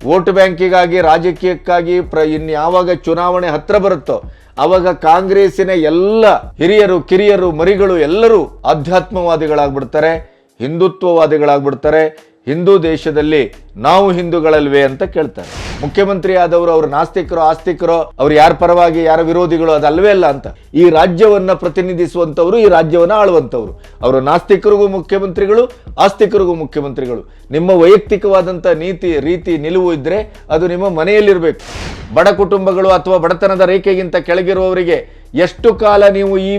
Vote ಬ್ಯಾಂಕಿಗಾಗಿ ರಾಜಕೀಯಕ್ಕಾಗಿ ಇನ್ಯಾವಾಗ ಚುನಾವಣೆ ಹತ್ರ ಬರುತ್ತೋ ಆವಾಗ ಕಾಂಗ್ರೆಸ್ಸಿನ ಎಲ್ಲ ಹಿರಿಯರು ಕಿರಿಯರು ಮರಿಗಳು ಎಲ್ಲರೂ ಆಧ್ಯಾತ್ಮವಾದಿಗಳಾಗ್ಬಿಡ್ತಾರೆ, ಹಿಂದುತ್ವವಾದಿಗಳಾಗ್ಬಿಡ್ತಾರೆ. ಹಿಂದೂ ದೇಶದಲ್ಲಿ ನಾವು ಹಿಂದೂಗಳಲ್ವೇ ಅಂತ ಕೇಳ್ತಾರೆ. ಮುಖ್ಯಮಂತ್ರಿ ಆದವರು ಅವರು ನಾಸ್ತಿಕರೋ ಆಸ್ತಿಕರೋ, ಅವ್ರು ಯಾರ ಪರವಾಗಿ ಯಾರ ವಿರೋಧಿಗಳು ಅದಲ್ವೇ ಅಲ್ಲ ಅಂತ. ಈ ರಾಜ್ಯವನ್ನ ಪ್ರತಿನಿಧಿಸುವಂಥವ್ರು, ಈ ರಾಜ್ಯವನ್ನ ಆಳುವಂಥವ್ರು, ಅವರು ನಾಸ್ತಿಕರಿಗೂ ಮುಖ್ಯಮಂತ್ರಿಗಳು, ಆಸ್ತಿಕರಿಗೂ ಮುಖ್ಯಮಂತ್ರಿಗಳು. ನಿಮ್ಮ ವೈಯಕ್ತಿಕವಾದಂಥ ನೀತಿ ರೀತಿ ನಿಲುವು ಇದ್ರೆ ಅದು ನಿಮ್ಮ ಮನೆಯಲ್ಲಿರಬೇಕು. ಬಡ ಕುಟುಂಬಗಳು ಅಥವಾ ಬಡತನದ ರೇಖೆಗಿಂತ ಕೆಳಗಿರುವವರಿಗೆ ಎಷ್ಟು ಕಾಲ ನೀವು ಈ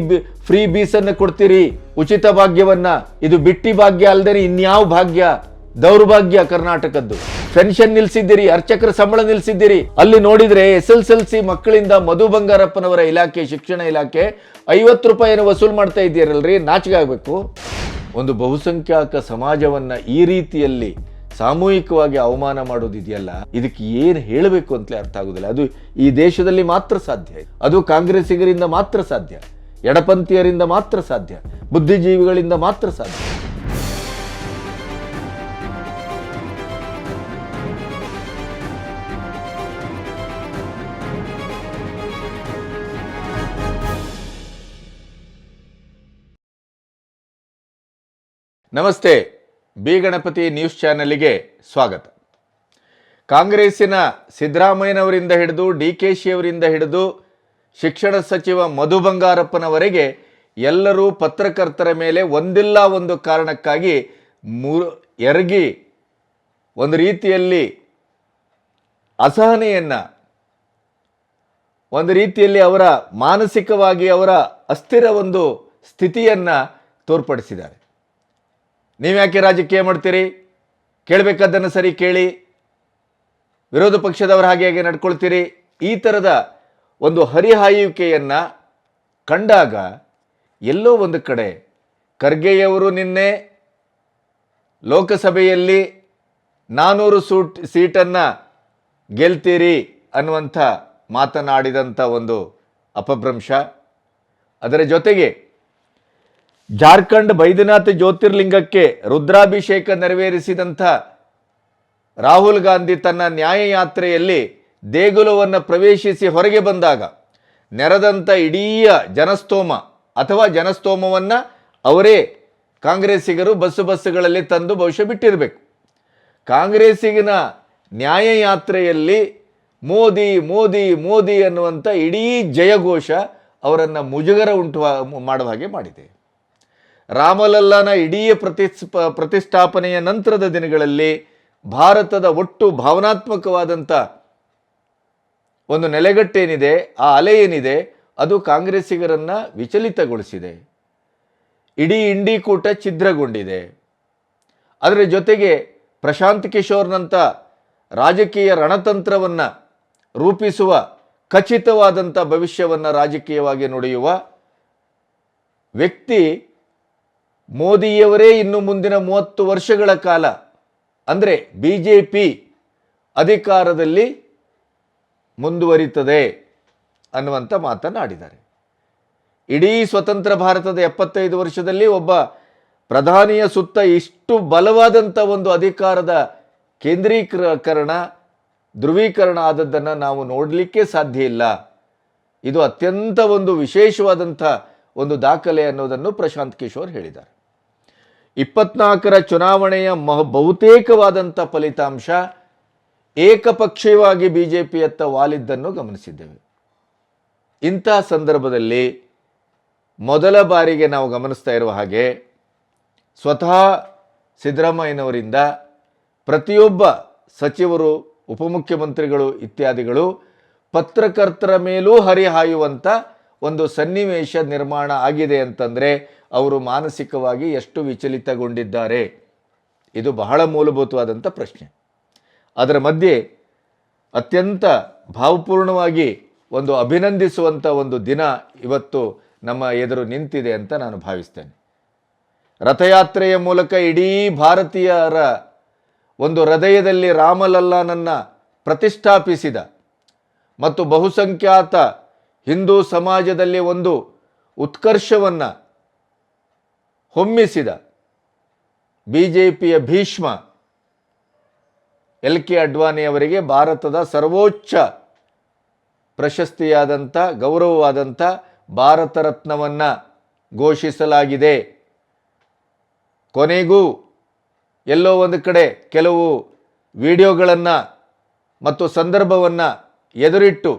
ಫ್ರೀ ಬೀಸನ್ನು ಕೊಡ್ತೀರಿ, ಉಚಿತ ಭಾಗ್ಯವನ್ನ? ಇದು ಬಿಟ್ಟಿ ಭಾಗ್ಯ ಅಲ್ಲದೆ ಇನ್ಯಾವ ಭಾಗ್ಯ? ದೌರ್ಭಾಗ್ಯ ಕರ್ನಾಟಕದ್ದು. ಪೆನ್ಷನ್ ನಿಲ್ಸಿದ್ದೀರಿ, ಅರ್ಚಕರ ಸಂಬಳ ನಿಲ್ಸಿದ್ದೀರಿ. ಅಲ್ಲಿ ನೋಡಿದ್ರೆ SSLC ಮಕ್ಕಳಿಂದ ಮಧು ಬಂಗಾರಪ್ಪನವರ ಇಲಾಖೆ, ಶಿಕ್ಷಣ ಇಲಾಖೆ 50 ರೂಪಾಯಿಯನ್ನು ವಸೂಲು ಮಾಡ್ತಾ ಇದ್ದೀರಲ್ರಿ, ನಾಚಿಕೆ ಆಗಬೇಕು. ಒಂದು ಬಹುಸಂಖ್ಯಾತ ಸಮಾಜವನ್ನ ಈ ರೀತಿಯಲ್ಲಿ ಸಾಮೂಹಿಕವಾಗಿ ಅವಮಾನ ಮಾಡೋದಿದೆಯಲ್ಲ, ಇದಕ್ಕೆ ಏನು ಹೇಳಬೇಕು ಅಂತಲೇ ಅರ್ಥ ಆಗುದಿಲ್ಲ. ಅದು ಈ ದೇಶದಲ್ಲಿ ಮಾತ್ರ ಸಾಧ್ಯ, ಅದು ಕಾಂಗ್ರೆಸ್ಸಿಗರಿಂದ ಮಾತ್ರ ಸಾಧ್ಯ, ಎಡಪಂಥೀಯರಿಂದ ಮಾತ್ರ ಸಾಧ್ಯ, ಬುದ್ಧಿಜೀವಿಗಳಿಂದ ಮಾತ್ರ ಸಾಧ್ಯ. ನಮಸ್ತೆ, ಬಿ ಗಣಪತಿ ನ್ಯೂಸ್ ಚಾನೆಲ್ಗೆ ಸ್ವಾಗತ. ಕಾಂಗ್ರೆಸ್ಸಿನ ಸಿದ್ದರಾಮಯ್ಯನವರಿಂದ ಹಿಡಿದು DKC ಅವರಿಂದ ಹಿಡಿದು ಶಿಕ್ಷಣ ಸಚಿವ ಮಧು ಬಂಗಾರಪ್ಪನವರೆಗೆ ಎಲ್ಲರೂ ಪತ್ರಕರ್ತರ ಮೇಲೆ ಒಂದಿಲ್ಲ ಒಂದು ಕಾರಣಕ್ಕಾಗಿ ಎರಗಿ ಒಂದು ರೀತಿಯಲ್ಲಿ ಅಸಹನೆಯನ್ನು, ಒಂದು ರೀತಿಯಲ್ಲಿ ಅವರ ಮಾನಸಿಕವಾಗಿ ಅವರ ಅಸ್ಥಿರ ಒಂದು ಸ್ಥಿತಿಯನ್ನು ತೋರ್ಪಡಿಸಿದ್ದಾರೆ. ನೀವ್ಯಾಕೆ ರಾಜಕೀಯ ಮಾಡ್ತೀರಿ? ಕೇಳಬೇಕಾದ್ದನ್ನು ಸರಿ ಕೇಳಿ, ವಿರೋಧ ಪಕ್ಷದವರ ಹಾಗೆ ನಡ್ಕೊಳ್ತೀರಿ? ಈ ಥರದ ಒಂದು ಹರಿಹಾಯುವಿಕೆಯನ್ನು ಕಂಡಾಗ ಎಲ್ಲೋ ಒಂದು ಕಡೆ ಖರ್ಗೆಯವರು ನಿನ್ನೆ ಲೋಕಸಭೆಯಲ್ಲಿ 400 ಸೀಟನ್ನು ಗೆಲ್ತೀರಿ ಅನ್ನುವಂಥ ಮಾತನಾಡಿದಂಥ ಒಂದು ಅಪಭ್ರಂಶ, ಅದರ ಜೊತೆಗೆ ಜಾರ್ಖಂಡ್ ಬೈದ್ಯನಾಥ ಜ್ಯೋತಿರ್ಲಿಂಗಕ್ಕೆ ರುದ್ರಾಭಿಷೇಕ ನೆರವೇರಿಸಿದಂಥ ರಾಹುಲ್ ಗಾಂಧಿ ತನ್ನ ನ್ಯಾಯಯಾತ್ರೆಯಲ್ಲಿ ದೇಗುಲವನ್ನು ಪ್ರವೇಶಿಸಿ ಹೊರಗೆ ಬಂದಾಗ ನೆರೆದಂಥ ಇಡೀ ಜನಸ್ತೋಮ ಅಥವಾ ಜನಸ್ತೋಮವನ್ನು ಅವರೇ ಕಾಂಗ್ರೆಸ್ಸಿಗರು ಬಸ್ಸುಗಳಲ್ಲಿ ತಂದು ಬಹುಶಃ ಬಿಟ್ಟಿರಬೇಕು. ಕಾಂಗ್ರೆಸ್ಸಿಗಿನ ನ್ಯಾಯಯಾತ್ರೆಯಲ್ಲಿ ಮೋದಿ ಮೋದಿ ಮೋದಿ ಅನ್ನುವಂಥ ಇಡೀ ಜಯಘೋಷ ಅವರನ್ನು ಮುಜುಗರ ಉಂಟು ಮಾಡುವ ಹಾಗೆ ಮಾಡಿದೆ. ರಾಮಲಲ್ಲಾನ ಇಡೀ ಪ್ರತಿಷ್ಠಾಪನೆಯ ನಂತರದ ದಿನಗಳಲ್ಲಿ ಭಾರತದ ಒಟ್ಟು ಭಾವನಾತ್ಮಕವಾದಂಥ ಒಂದು ನೆಲೆಗಟ್ಟೇನಿದೆ, ಆ ಅಲೆ ಏನಿದೆ, ಅದು ಕಾಂಗ್ರೆಸ್ಸಿಗರನ್ನು ವಿಚಲಿತಗೊಳಿಸಿದೆ. ಇಡೀ ಇಂಡಿಕೂಟ ಛಿದ್ರಗೊಂಡಿದೆ. ಅದರ ಜೊತೆಗೆ ಪ್ರಶಾಂತ್ ಕಿಶೋರ್ನಂಥ ರಾಜಕೀಯ ರಣತಂತ್ರವನ್ನು ರೂಪಿಸುವ, ಖಚಿತವಾದಂಥ ಭವಿಷ್ಯವನ್ನು ರಾಜಕೀಯವಾಗಿ ನುಡಿಯುವ ವ್ಯಕ್ತಿ ಮೋದಿಯವರೇ ಇನ್ನು ಮುಂದಿನ 30 ವರ್ಷಗಳ ಕಾಲ ಅಂದರೆ BJP ಅಧಿಕಾರದಲ್ಲಿ ಮುಂದುವರಿತದೆ ಅನ್ನುವಂಥ ಮಾತನಾಡಿದ್ದಾರೆ. ಇಡೀ ಸ್ವತಂತ್ರ ಭಾರತದ 75 ವರ್ಷದಲ್ಲಿ ಒಬ್ಬ ಪ್ರಧಾನಿಯ ಸುತ್ತ ಇಷ್ಟು ಬಲವಾದಂಥ ಒಂದು ಅಧಿಕಾರದ ಕೇಂದ್ರೀಕರಣ, ಧ್ರುವೀಕರಣ ಆದದ್ದನ್ನು ನಾವು ನೋಡಲಿಕ್ಕೆ ಸಾಧ್ಯ ಇಲ್ಲ. ಇದು ಅತ್ಯಂತ ಒಂದು ವಿಶೇಷವಾದಂಥ ಒಂದು ದಾಖಲೆ ಅನ್ನೋದನ್ನು ಪ್ರಶಾಂತ್ ಕಿಶೋರ್ ಹೇಳಿದ್ದಾರೆ. 24ರ ಚುನಾವಣೆಯ ಬಹುತೇಕವಾದಂಥ ಫಲಿತಾಂಶ ಏಕಪಕ್ಷೀಯವಾಗಿ BJPಯತ್ತ ವಾಲಿದ್ದನ್ನು ಗಮನಿಸಿದ್ದೇವೆ. ಇಂಥ ಸಂದರ್ಭದಲ್ಲಿ ಮೊದಲ ಬಾರಿಗೆ ನಾವು ಗಮನಿಸ್ತಾ ಇರುವ ಹಾಗೆ ಸ್ವತಃ ಸಿದ್ದರಾಮಯ್ಯನವರಿಂದ ಪ್ರತಿಯೊಬ್ಬ ಸಚಿವರು, ಉಪಮುಖ್ಯಮಂತ್ರಿಗಳು ಇತ್ಯಾದಿಗಳು ಪತ್ರಕರ್ತರ ಮೇಲೂ ಹರಿಹಾಯುವಂಥ ಒಂದು ಸನ್ನಿವೇಶ ನಿರ್ಮಾಣ ಆಗಿದೆ ಅಂತಂದರೆ ಅವರು ಮಾನಸಿಕವಾಗಿ ಎಷ್ಟು ವಿಚಲಿತಗೊಂಡಿದ್ದಾರೆ, ಇದು ಬಹಳ ಮೂಲಭೂತವಾದಂಥ ಪ್ರಶ್ನೆ. ಅದರ ಮಧ್ಯೆ ಅತ್ಯಂತ ಭಾವಪೂರ್ಣವಾಗಿ ಒಂದು ಅಭಿನಂದಿಸುವಂಥ ಒಂದು ದಿನ ಇವತ್ತು ನಮ್ಮ ಎದುರು ನಿಂತಿದೆ ಅಂತ ನಾನು ಭಾವಿಸ್ತೇನೆ. ರಥಯಾತ್ರೆಯ ಮೂಲಕ ಇಡೀ ಭಾರತೀಯರ ಒಂದು ಹೃದಯದಲ್ಲಿ ರಾಮಲಲ್ಲಾನನ್ನು ಪ್ರತಿಷ್ಠಾಪಿಸಿದ ಮತ್ತು ಬಹುಸಂಖ್ಯಾತ ಹಿಂದೂ ಸಮಾಜದಲ್ಲಿ ಒಂದು ಉತ್ಕರ್ಷವನ್ನು ಹೊಮ್ಮಿಸಿದ BJPಯ ಭೀಷ್ಮ LK ಅಡ್ವಾಣಿ ಅವರಿಗೆ ಭಾರತದ ಸರ್ವೋಚ್ಚ ಪ್ರಶಸ್ತಿಯಾದಂಥ ಗೌರವವಾದಂಥ ಭಾರತ ರತ್ನವನ್ನು ಘೋಷಿಸಲಾಗಿದೆ. ಕೊನೆಗೂ ಎಲ್ಲೋ ಒಂದು ಕಡೆ ಕೆಲವು ವಿಡಿಯೋಗಳನ್ನು ಮತ್ತು ಸಂದರ್ಭವನ್ನು ಎದುರಿಟ್ಟು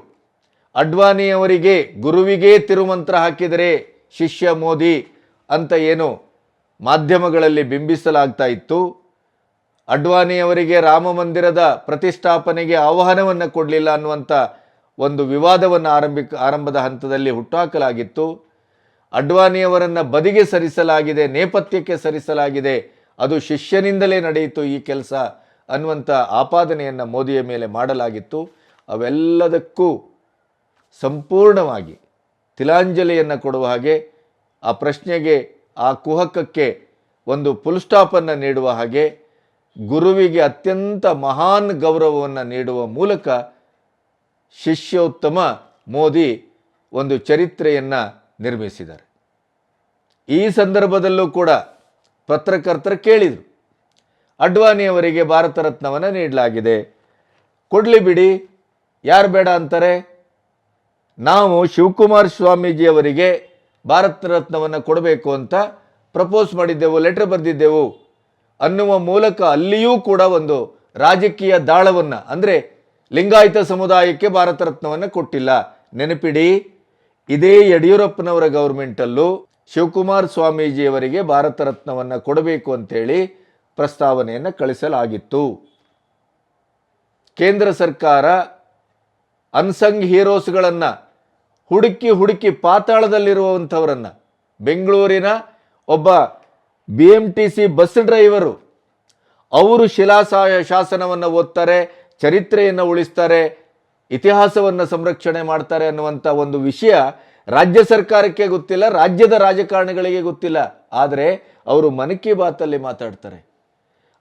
ಅಡ್ವಾಣಿಯವರಿಗೆ ಗುರುವಿಗೆ ತಿರುಮಂತ್ರ ಹಾಕಿದರೆ ಶಿಷ್ಯ ಮೋದಿ ಅಂತ ಏನು ಮಾಧ್ಯಮಗಳಲ್ಲಿ ಬಿಂಬಿಸಲಾಗ್ತಾ ಇತ್ತು. ಅಡ್ವಾಣಿಯವರಿಗೆ ರಾಮ ಮಂದಿರದ ಪ್ರತಿಷ್ಠಾಪನೆಗೆ ಆಹ್ವಾನವನ್ನು ಕೊಡಲಿಲ್ಲ ಅನ್ನುವಂಥ ಒಂದು ವಿವಾದವನ್ನು ಆರಂಭದ ಹಂತದಲ್ಲಿ ಹುಟ್ಟುಹಾಕಲಾಗಿತ್ತು. ಅಡ್ವಾಣಿಯವರನ್ನು ಬದಿಗೆ ಸರಿಸಲಾಗಿದೆ, ನೇಪಥ್ಯಕ್ಕೆ ಸರಿಸಲಾಗಿದೆ, ಅದು ಶಿಷ್ಯನಿಂದಲೇ ನಡೆಯಿತು ಈ ಕೆಲಸ ಅನ್ನುವಂಥ ಆಪಾದನೆಯನ್ನು ಮೋದಿಯ ಮೇಲೆ ಮಾಡಲಾಗಿತ್ತು. ಅವೆಲ್ಲದಕ್ಕೂ ಸಂಪೂರ್ಣವಾಗಿ ತಿಲಾಂಜಲಿಯನ್ನು ಕೊಡುವ ಹಾಗೆ, ಆ ಪ್ರಶ್ನೆಗೆ, ಆ ಕುಹಕಕ್ಕೆ ಒಂದು ಫುಲ್ ಸ್ಟಾಪನ್ನು ನೀಡುವ ಹಾಗೆ, ಗುರುವಿಗೆ ಅತ್ಯಂತ ಮಹಾನ್ ಗೌರವವನ್ನು ನೀಡುವ ಮೂಲಕ ಶಿಷ್ಯೋತ್ತಮ ಮೋದಿ ಒಂದು ಚರಿತ್ರೆಯನ್ನು ನಿರ್ಮಿಸಿದ್ದಾರೆ. ಈ ಸಂದರ್ಭದಲ್ಲೂ ಕೂಡ ಪತ್ರಕರ್ತರು ಕೇಳಿದರು, ಅಡ್ವಾಣಿಯವರಿಗೆ ಭಾರತ ರತ್ನವನ್ನು ನೀಡಲಾಗಿದೆ, ಕೊಡಲಿ ಬಿಡಿ, ಯಾರು ಬೇಡ ಅಂತಾರೆ, ನಾವು ಶಿವಕುಮಾರ ಸ್ವಾಮೀಜಿಯವರಿಗೆ ಭಾರತ ರತ್ನವನ್ನು ಕೊಡಬೇಕು ಅಂತ ಪ್ರಪೋಸ್ ಮಾಡಿದ್ದೆವು, ಲೆಟರ್ ಬರೆದಿದ್ದೆವು ಅನ್ನುವ ಮೂಲಕ ಅಲ್ಲಿಯೂ ಕೂಡ ಒಂದು ರಾಜಕೀಯ ದಾಳವನ್ನು, ಅಂದರೆ ಲಿಂಗಾಯತ ಸಮುದಾಯಕ್ಕೆ ಭಾರತ ರತ್ನವನ್ನು ಕೊಟ್ಟಿಲ್ಲ. ನೆನಪಿಡಿ, ಇದೇ ಯಡಿಯೂರಪ್ಪನವರ ಗೌರ್ಮೆಂಟಲ್ಲೂ ಶಿವಕುಮಾರ ಸ್ವಾಮೀಜಿಯವರಿಗೆ ಭಾರತ ರತ್ನವನ್ನು ಕೊಡಬೇಕು ಅಂತೇಳಿ ಪ್ರಸ್ತಾವನೆಯನ್ನು ಕಳಿಸಲಾಗಿತ್ತು. ಕೇಂದ್ರ ಸರ್ಕಾರ ಅನ್ಸಂಗ್ ಹೀರೋಸ್ಗಳನ್ನು ಹುಡುಕಿ ಪಾತಾಳದಲ್ಲಿರುವಂಥವರನ್ನು, ಬೆಂಗಳೂರಿನ ಒಬ್ಬ BMTC ಬಸ್ ಡ್ರೈವರು, ಅವರು ಶಾಸನವನ್ನು ಓದ್ತಾರೆ, ಚರಿತ್ರೆಯನ್ನು ಉಳಿಸ್ತಾರೆ, ಇತಿಹಾಸವನ್ನು ಸಂರಕ್ಷಣೆ ಮಾಡ್ತಾರೆ ಅನ್ನುವಂಥ ಒಂದು ವಿಷಯ ರಾಜ್ಯ ಸರ್ಕಾರಕ್ಕೆ ಗೊತ್ತಿಲ್ಲ, ರಾಜ್ಯದ ರಾಜಕಾರಣಿಗಳಿಗೆ ಗೊತ್ತಿಲ್ಲ. ಆದರೆ ಅವರು ಮನ್ ಕಿ ಬಾತಲ್ಲಿ ಮಾತಾಡ್ತಾರೆ.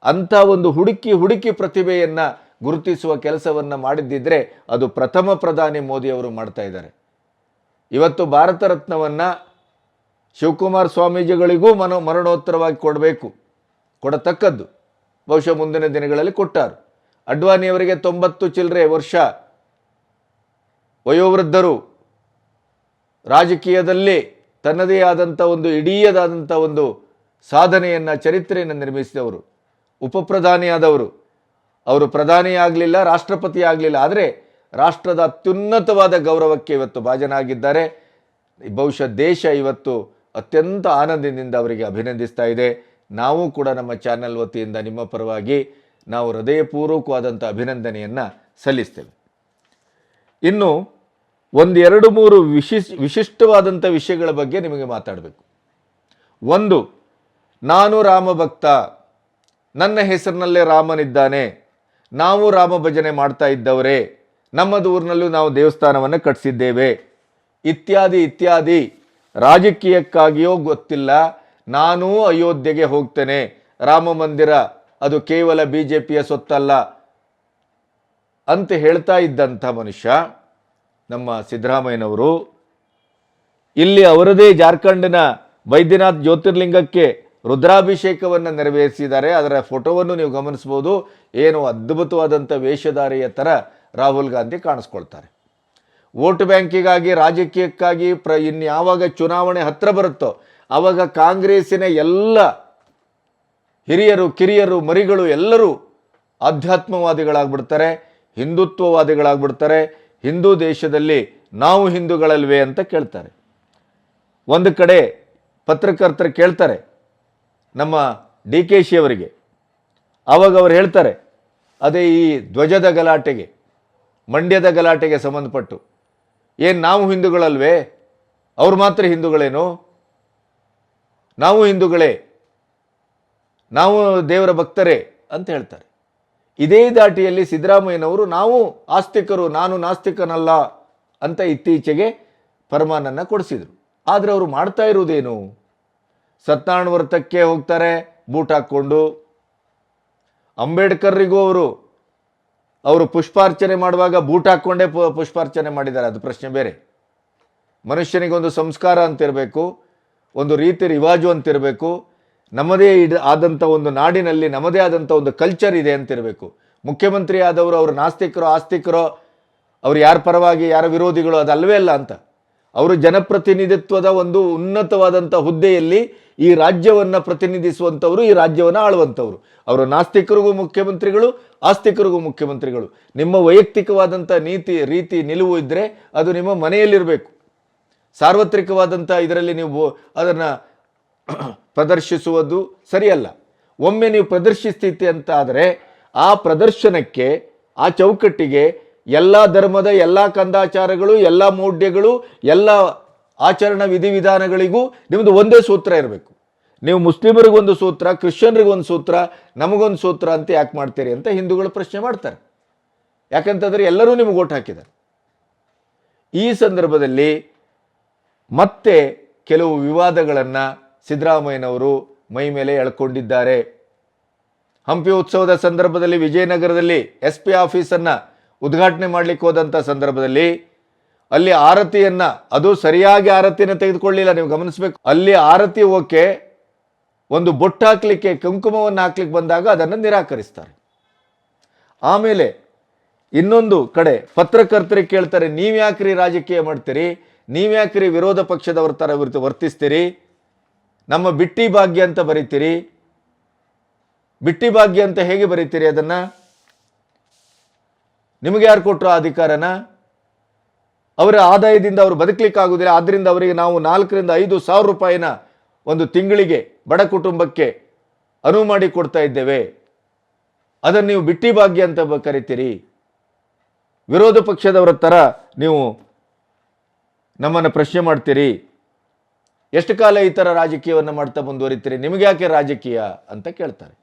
ಅಂಥ ಒಂದು ಹುಡುಕಿ ಪ್ರತಿಭೆಯನ್ನು ಗುರುತಿಸುವ ಕೆಲಸವನ್ನು ಮಾಡಿದ್ದಿದ್ರೆ ಅದು ಪ್ರಥಮ ಪ್ರಧಾನಿ ಮೋದಿಯವರು ಮಾಡ್ತಾ ಇದ್ದಾರೆ. ಇವತ್ತು ಭಾರತ ರತ್ನವನ್ನು ಶಿವಕುಮಾರ ಸ್ವಾಮೀಜಿಗಳಿಗೂ ಮರಣೋತ್ತರವಾಗಿ ಕೊಡತಕ್ಕದ್ದು. ಬಹುಶಃ ಮುಂದಿನ ದಿನಗಳಲ್ಲಿ ಕೊಟ್ಟಾರು. ಅಡ್ವಾಣಿಯವರಿಗೆ 90 ಚಿಲ್ಲರೆ ವರ್ಷ, ವಯೋವೃದ್ಧರು, ರಾಜಕೀಯದಲ್ಲಿ ತನ್ನದೇ ಆದಂಥ ಒಂದು ಇಡೀದಾದಂಥ ಒಂದು ಸಾಧನೆಯನ್ನು, ಚರಿತ್ರೆಯನ್ನು ನಿರ್ಮಿಸಿದವರು, ಉಪಪ್ರಧಾನಿಯಾದವರು. ಅವರು ಪ್ರಧಾನಿ ಆಗಲಿಲ್ಲ, ರಾಷ್ಟ್ರಪತಿ ಆಗಲಿಲ್ಲ, ಆದರೆ ರಾಷ್ಟ್ರದ ಅತ್ಯುನ್ನತವಾದ ಗೌರವಕ್ಕೆ ಇವತ್ತು ಭಾಜನಾಗಿದ್ದಾರೆ. ಬಹುಶಃ ದೇಶ ಇವತ್ತು ಅತ್ಯಂತ ಆನಂದದಿಂದ ಅವರಿಗೆ ಅಭಿನಂದಿಸ್ತಾ ಇದೆ. ನಾವು ಕೂಡ ನಮ್ಮ ಚಾನೆಲ್ ವತಿಯಿಂದ ನಿಮ್ಮ ಪರವಾಗಿ ನಾವು ಹೃದಯಪೂರ್ವಕವಾದಂಥ ಅಭಿನಂದನೆಯನ್ನು ಸಲ್ಲಿಸ್ತೇವೆ. ಇನ್ನು 1-2-3 ವಿಶಿಷ್ಟವಾದಂಥ ವಿಷಯಗಳ ಬಗ್ಗೆ ನಿಮಗೆ ಮಾತಾಡಬೇಕು. ಒಂದು, ನಾನು ರಾಮ ಭಕ್ತ, ನನ್ನ ಹೆಸರಿನಲ್ಲೇ ರಾಮನಿದ್ದಾನೆ, ನಾವು ರಾಮ ಭಜನೆ ಮಾಡ್ತಾ ಇದ್ದವರೇ, ನಮ್ಮದು ಊರಿನಲ್ಲೂ ನಾವು ದೇವಸ್ಥಾನವನ್ನು ಕಟ್ಟಿಸಿದ್ದೇವೆ, ಇತ್ಯಾದಿ ರಾಜಕೀಯಕ್ಕಾಗಿಯೋ ಗೊತ್ತಿಲ್ಲ, ನಾನೂ ಅಯೋಧ್ಯೆಗೆ ಹೋಗ್ತೇನೆ, ರಾಮ ಮಂದಿರ ಅದು ಕೇವಲ BJPಯ ಸೊತ್ತಲ್ಲ ಅಂತ ಹೇಳ್ತಾ ಇದ್ದಂಥ ಮನುಷ್ಯ ನಮ್ಮ ಸಿದ್ದರಾಮಯ್ಯನವರು ಇಲ್ಲಿ ಅವರದೇ ಜಾರ್ಖಂಡ್ನ ಬೈದ್ಯನಾಥ್ ಜ್ಯೋತಿರ್ಲಿಂಗಕ್ಕೆ ರುದ್ರಾಭಿಷೇಕವನ್ನು ನೆರವೇರಿಸಿದ್ದಾರೆ. ಅದರ ಫೋಟೋವನ್ನು ನೀವು ಗಮನಿಸ್ಬೋದು. ಏನು ಅದ್ಭುತವಾದಂಥ ವೇಷಧಾರಿಯ ಥರ ರಾಹುಲ್ ಗಾಂಧಿ ಕಾಣಿಸ್ಕೊಳ್ತಾರೆ. ವೋಟ್ ಬ್ಯಾಂಕಿಗಾಗಿ, ರಾಜಕೀಯಕ್ಕಾಗಿ ಇನ್ಯಾವಾಗ ಚುನಾವಣೆ ಹತ್ತಿರ ಬರುತ್ತೋ ಆವಾಗ ಕಾಂಗ್ರೆಸ್ಸಿನ ಎಲ್ಲ ಹಿರಿಯರು, ಕಿರಿಯರು, ಮರಿಗಳು ಎಲ್ಲರೂ ಆಧ್ಯಾತ್ಮವಾದಿಗಳಾಗ್ಬಿಡ್ತಾರೆ, ಹಿಂದುತ್ವವಾದಿಗಳಾಗ್ಬಿಡ್ತಾರೆ. ಹಿಂದೂ ದೇಶದಲ್ಲಿ ನಾವು ಹಿಂದೂಗಳಲ್ವೇ ಅಂತ ಕೇಳ್ತಾರೆ. ಒಂದು ಕಡೆ ಪತ್ರಕರ್ತರು ಕೇಳ್ತಾರೆ ನಮ್ಮ DKಶಿ ಅವರಿಗೆ, ಆವಾಗ ಅವರು ಹೇಳ್ತಾರೆ, ಅದೇ ಈ ಧ್ವಜದ ಗಲಾಟೆಗೆ, ಮಂಡ್ಯದ ಗಲಾಟೆಗೆ ಸಂಬಂಧಪಟ್ಟು, ಏನು ನಾವು ಹಿಂದೂಗಳಲ್ವೇ, ಅವ್ರು ಮಾತ್ರ ಹಿಂದೂಗಳೇನು, ನಾವು ಹಿಂದೂಗಳೇ, ನಾವು ದೇವರ ಭಕ್ತರೇ ಅಂತ ಹೇಳ್ತಾರೆ. ಇದೇ ದಾಟಿಯಲ್ಲಿ ಸಿದ್ದರಾಮಯ್ಯನವರು ನಾವು ಆಸ್ತಿಕರು, ನಾನು ನಾಸ್ತಿಕನಲ್ಲ ಅಂತ ಇತ್ತೀಚೆಗೆ ಫರ್ಮಾನನ್ನು ಕೊಡಿಸಿದರು. ಆದರೆ ಅವರು ಮಾಡ್ತಾ ಇರುವುದೇನು, ಸತ್ಯನಾರಾಯಣ ವ್ರತಕ್ಕೆ ಹೋಗ್ತಾರೆ ಬೂಟ್ ಹಾಕ್ಕೊಂಡು, ಅಂಬೇಡ್ಕರ್ರಿಗೂ ಅವರು ಪುಷ್ಪಾರ್ಚನೆ ಮಾಡುವಾಗ ಬೂಟ್ ಹಾಕ್ಕೊಂಡೇ ಪುಷ್ಪಾರ್ಚನೆ ಮಾಡಿದ್ದಾರೆ. ಅದು ಪ್ರಶ್ನೆ ಬೇರೆ. ಮನುಷ್ಯನಿಗೊಂದು ಸಂಸ್ಕಾರ ಅಂತಿರಬೇಕು, ಒಂದು ರೀತಿ ರಿವಾಜು ಅಂತಿರಬೇಕು, ನಮ್ಮದೇ ಆದಂಥ ಒಂದು ನಾಡಿನಲ್ಲಿ ನಮ್ಮದೇ ಆದಂಥ ಒಂದು ಕಲ್ಚರ್ ಇದೆ ಅಂತಿರಬೇಕು. ಮುಖ್ಯಮಂತ್ರಿ ಆದವರು ಅವರು ನಾಸ್ತಿಕರೋ ಆಸ್ತಿಕರೋ, ಅವರು ಯಾರ ಪರವಾಗಿ ಯಾರ ವಿರೋಧಿಗಳು ಅದಲ್ವೇ ಅಲ್ಲ ಅಂತ. ಅವರು ಜನಪ್ರತಿನಿಧಿತ್ವದ ಒಂದು ಉನ್ನತವಾದಂಥ ಹುದ್ದೆಯಲ್ಲಿ ಈ ರಾಜ್ಯವನ್ನು ಪ್ರತಿನಿಧಿಸುವಂಥವರು, ಈ ರಾಜ್ಯವನ್ನು ಆಳುವಂಥವ್ರು. ಅವರು ನಾಸ್ತಿಕರಿಗೂ ಮುಖ್ಯಮಂತ್ರಿಗಳು, ಆಸ್ತಿಕರಿಗೂ ಮುಖ್ಯಮಂತ್ರಿಗಳು. ನಿಮ್ಮ ವೈಯಕ್ತಿಕವಾದಂಥ ರೀತಿ ನಿಲುವು ಇದ್ದರೆ ಅದು ನಿಮ್ಮ ಮನೆಯಲ್ಲಿರಬೇಕು. ಸಾರ್ವತ್ರಿಕವಾದಂಥ ಇದರಲ್ಲಿ ನೀವು ಅದನ್ನು ಪ್ರದರ್ಶಿಸುವುದು ಸರಿಯಲ್ಲ. ಒಮ್ಮೆ ನೀವು ಪ್ರದರ್ಶಿಸ್ತೀತಿ ಅಂತ ಆದರೆ ಆ ಪ್ರದರ್ಶನಕ್ಕೆ, ಆ ಚೌಕಟ್ಟಿಗೆ ಎಲ್ಲ ಧರ್ಮದ ಎಲ್ಲ ಕಂದಾಚಾರಗಳು, ಎಲ್ಲ ಮೌಢ್ಯಗಳು, ಎಲ್ಲ ಆಚರಣಾ ವಿಧಿವಿಧಾನಗಳಿಗೂ ನಿಮ್ಮದು ಒಂದೇ ಸೂತ್ರ ಇರಬೇಕು. ನೀವು ಮುಸ್ಲಿಮರಿಗೊಂದು ಸೂತ್ರ, ಕ್ರಿಶ್ಚಿಯನ್ರಿಗೊಂದು ಸೂತ್ರ, ನಮಗೊಂದು ಸೂತ್ರ ಅಂತ ಯಾಕೆ ಮಾಡ್ತೀರಿ ಅಂತ ಹಿಂದೂಗಳು ಪ್ರಶ್ನೆ ಮಾಡ್ತಾರೆ. ಯಾಕಂತಂದರೆ ಎಲ್ಲರೂ ನಿಮಗೆ ಓಟ್ ಹಾಕಿದ್ದಾರೆ. ಈ ಸಂದರ್ಭದಲ್ಲಿ ಮತ್ತೆ ಕೆಲವು ವಿವಾದಗಳನ್ನು ಸಿದ್ದರಾಮಯ್ಯನವರು ಮೈ ಮೇಲೆ ಎಳ್ಕೊಂಡಿದ್ದಾರೆ. ಹಂಪಿ ಉತ್ಸವದ ಸಂದರ್ಭದಲ್ಲಿ ವಿಜಯನಗರದಲ್ಲಿ SP ಆಫೀಸನ್ನು ಉದ್ಘಾಟನೆ ಮಾಡಲಿಕ್ಕೆ ಹೋದಂಥ ಸಂದರ್ಭದಲ್ಲಿ ಅಲ್ಲಿ ಆರತಿಯನ್ನು, ಅದು ಸರಿಯಾಗಿ ಆರತಿಯನ್ನು ತೆಗೆದುಕೊಳ್ಳಿಲ್ಲ, ನೀವು ಗಮನಿಸಬೇಕು. ಅಲ್ಲಿ ಆರತಿ ಓಕೆ, ಒಂದು ಬೊಟ್ಟು ಹಾಕಲಿಕ್ಕೆ, ಕುಂಕುಮವನ್ನು ಹಾಕ್ಲಿಕ್ಕೆ ಬಂದಾಗ ಅದನ್ನು ನಿರಾಕರಿಸ್ತಾರೆ. ಆಮೇಲೆ ಇನ್ನೊಂದು ಕಡೆ ಪತ್ರಕರ್ತರಿಗೆ ಕೇಳ್ತಾರೆ, ನೀವ್ಯಾಕ್ರಿ ರಾಜಕೀಯ ಮಾಡ್ತೀರಿ, ನೀವ್ಯಾಕ್ರಿ ವಿರೋಧ ಪಕ್ಷದವ್ರ ಥರ ವರ್ತಿಸ್ತೀರಿ, ನಮ್ಮ ಬಿಟ್ಟಿ ಭಾಗ್ಯ ಅಂತ ಬರೀತೀರಿ, ಬಿಟ್ಟಿ ಭಾಗ್ಯ ಅಂತ ಹೇಗೆ ಬರೀತೀರಿ, ಅದನ್ನು ನಿಮಗೆ ಯಾರು ಕೊಟ್ಟರು ಆ ಅಧಿಕಾರನ? ಅವರ ಆದಾಯದಿಂದ ಅವರು ಬದುಕಲಿಕ್ಕಾಗೋದಿಲ್ಲ, ಆದ್ದರಿಂದ ಅವರಿಗೆ ನಾವು 4,000 ರಿಂದ 5,000 ರೂಪಾಯಿನ ಒಂದು ತಿಂಗಳಿಗೆ ಬಡ ಕುಟುಂಬಕ್ಕೆ ಅನುವು ಮಾಡಿ ಕೊಡ್ತಾ ಇದ್ದೇವೆ. ಅದನ್ನು ನೀವು ಬಿಟ್ಟಿ ಭಾಗ್ಯ ಅಂತ ಕರಿತೀರಿ. ವಿರೋಧ ಪಕ್ಷದವರ ಥರ ನೀವು ನಮ್ಮನ್ನು ಪ್ರಶ್ನೆ ಮಾಡ್ತೀರಿ. ಎಷ್ಟು ಕಾಲ ಈ ಥರ ರಾಜಕೀಯವನ್ನು ಮಾಡ್ತಾ ಮುಂದುವರಿತೀರಿ, ನಿಮಗೆ ಯಾಕೆ ರಾಜಕೀಯ ಅಂತ ಕೇಳ್ತಾರೆ.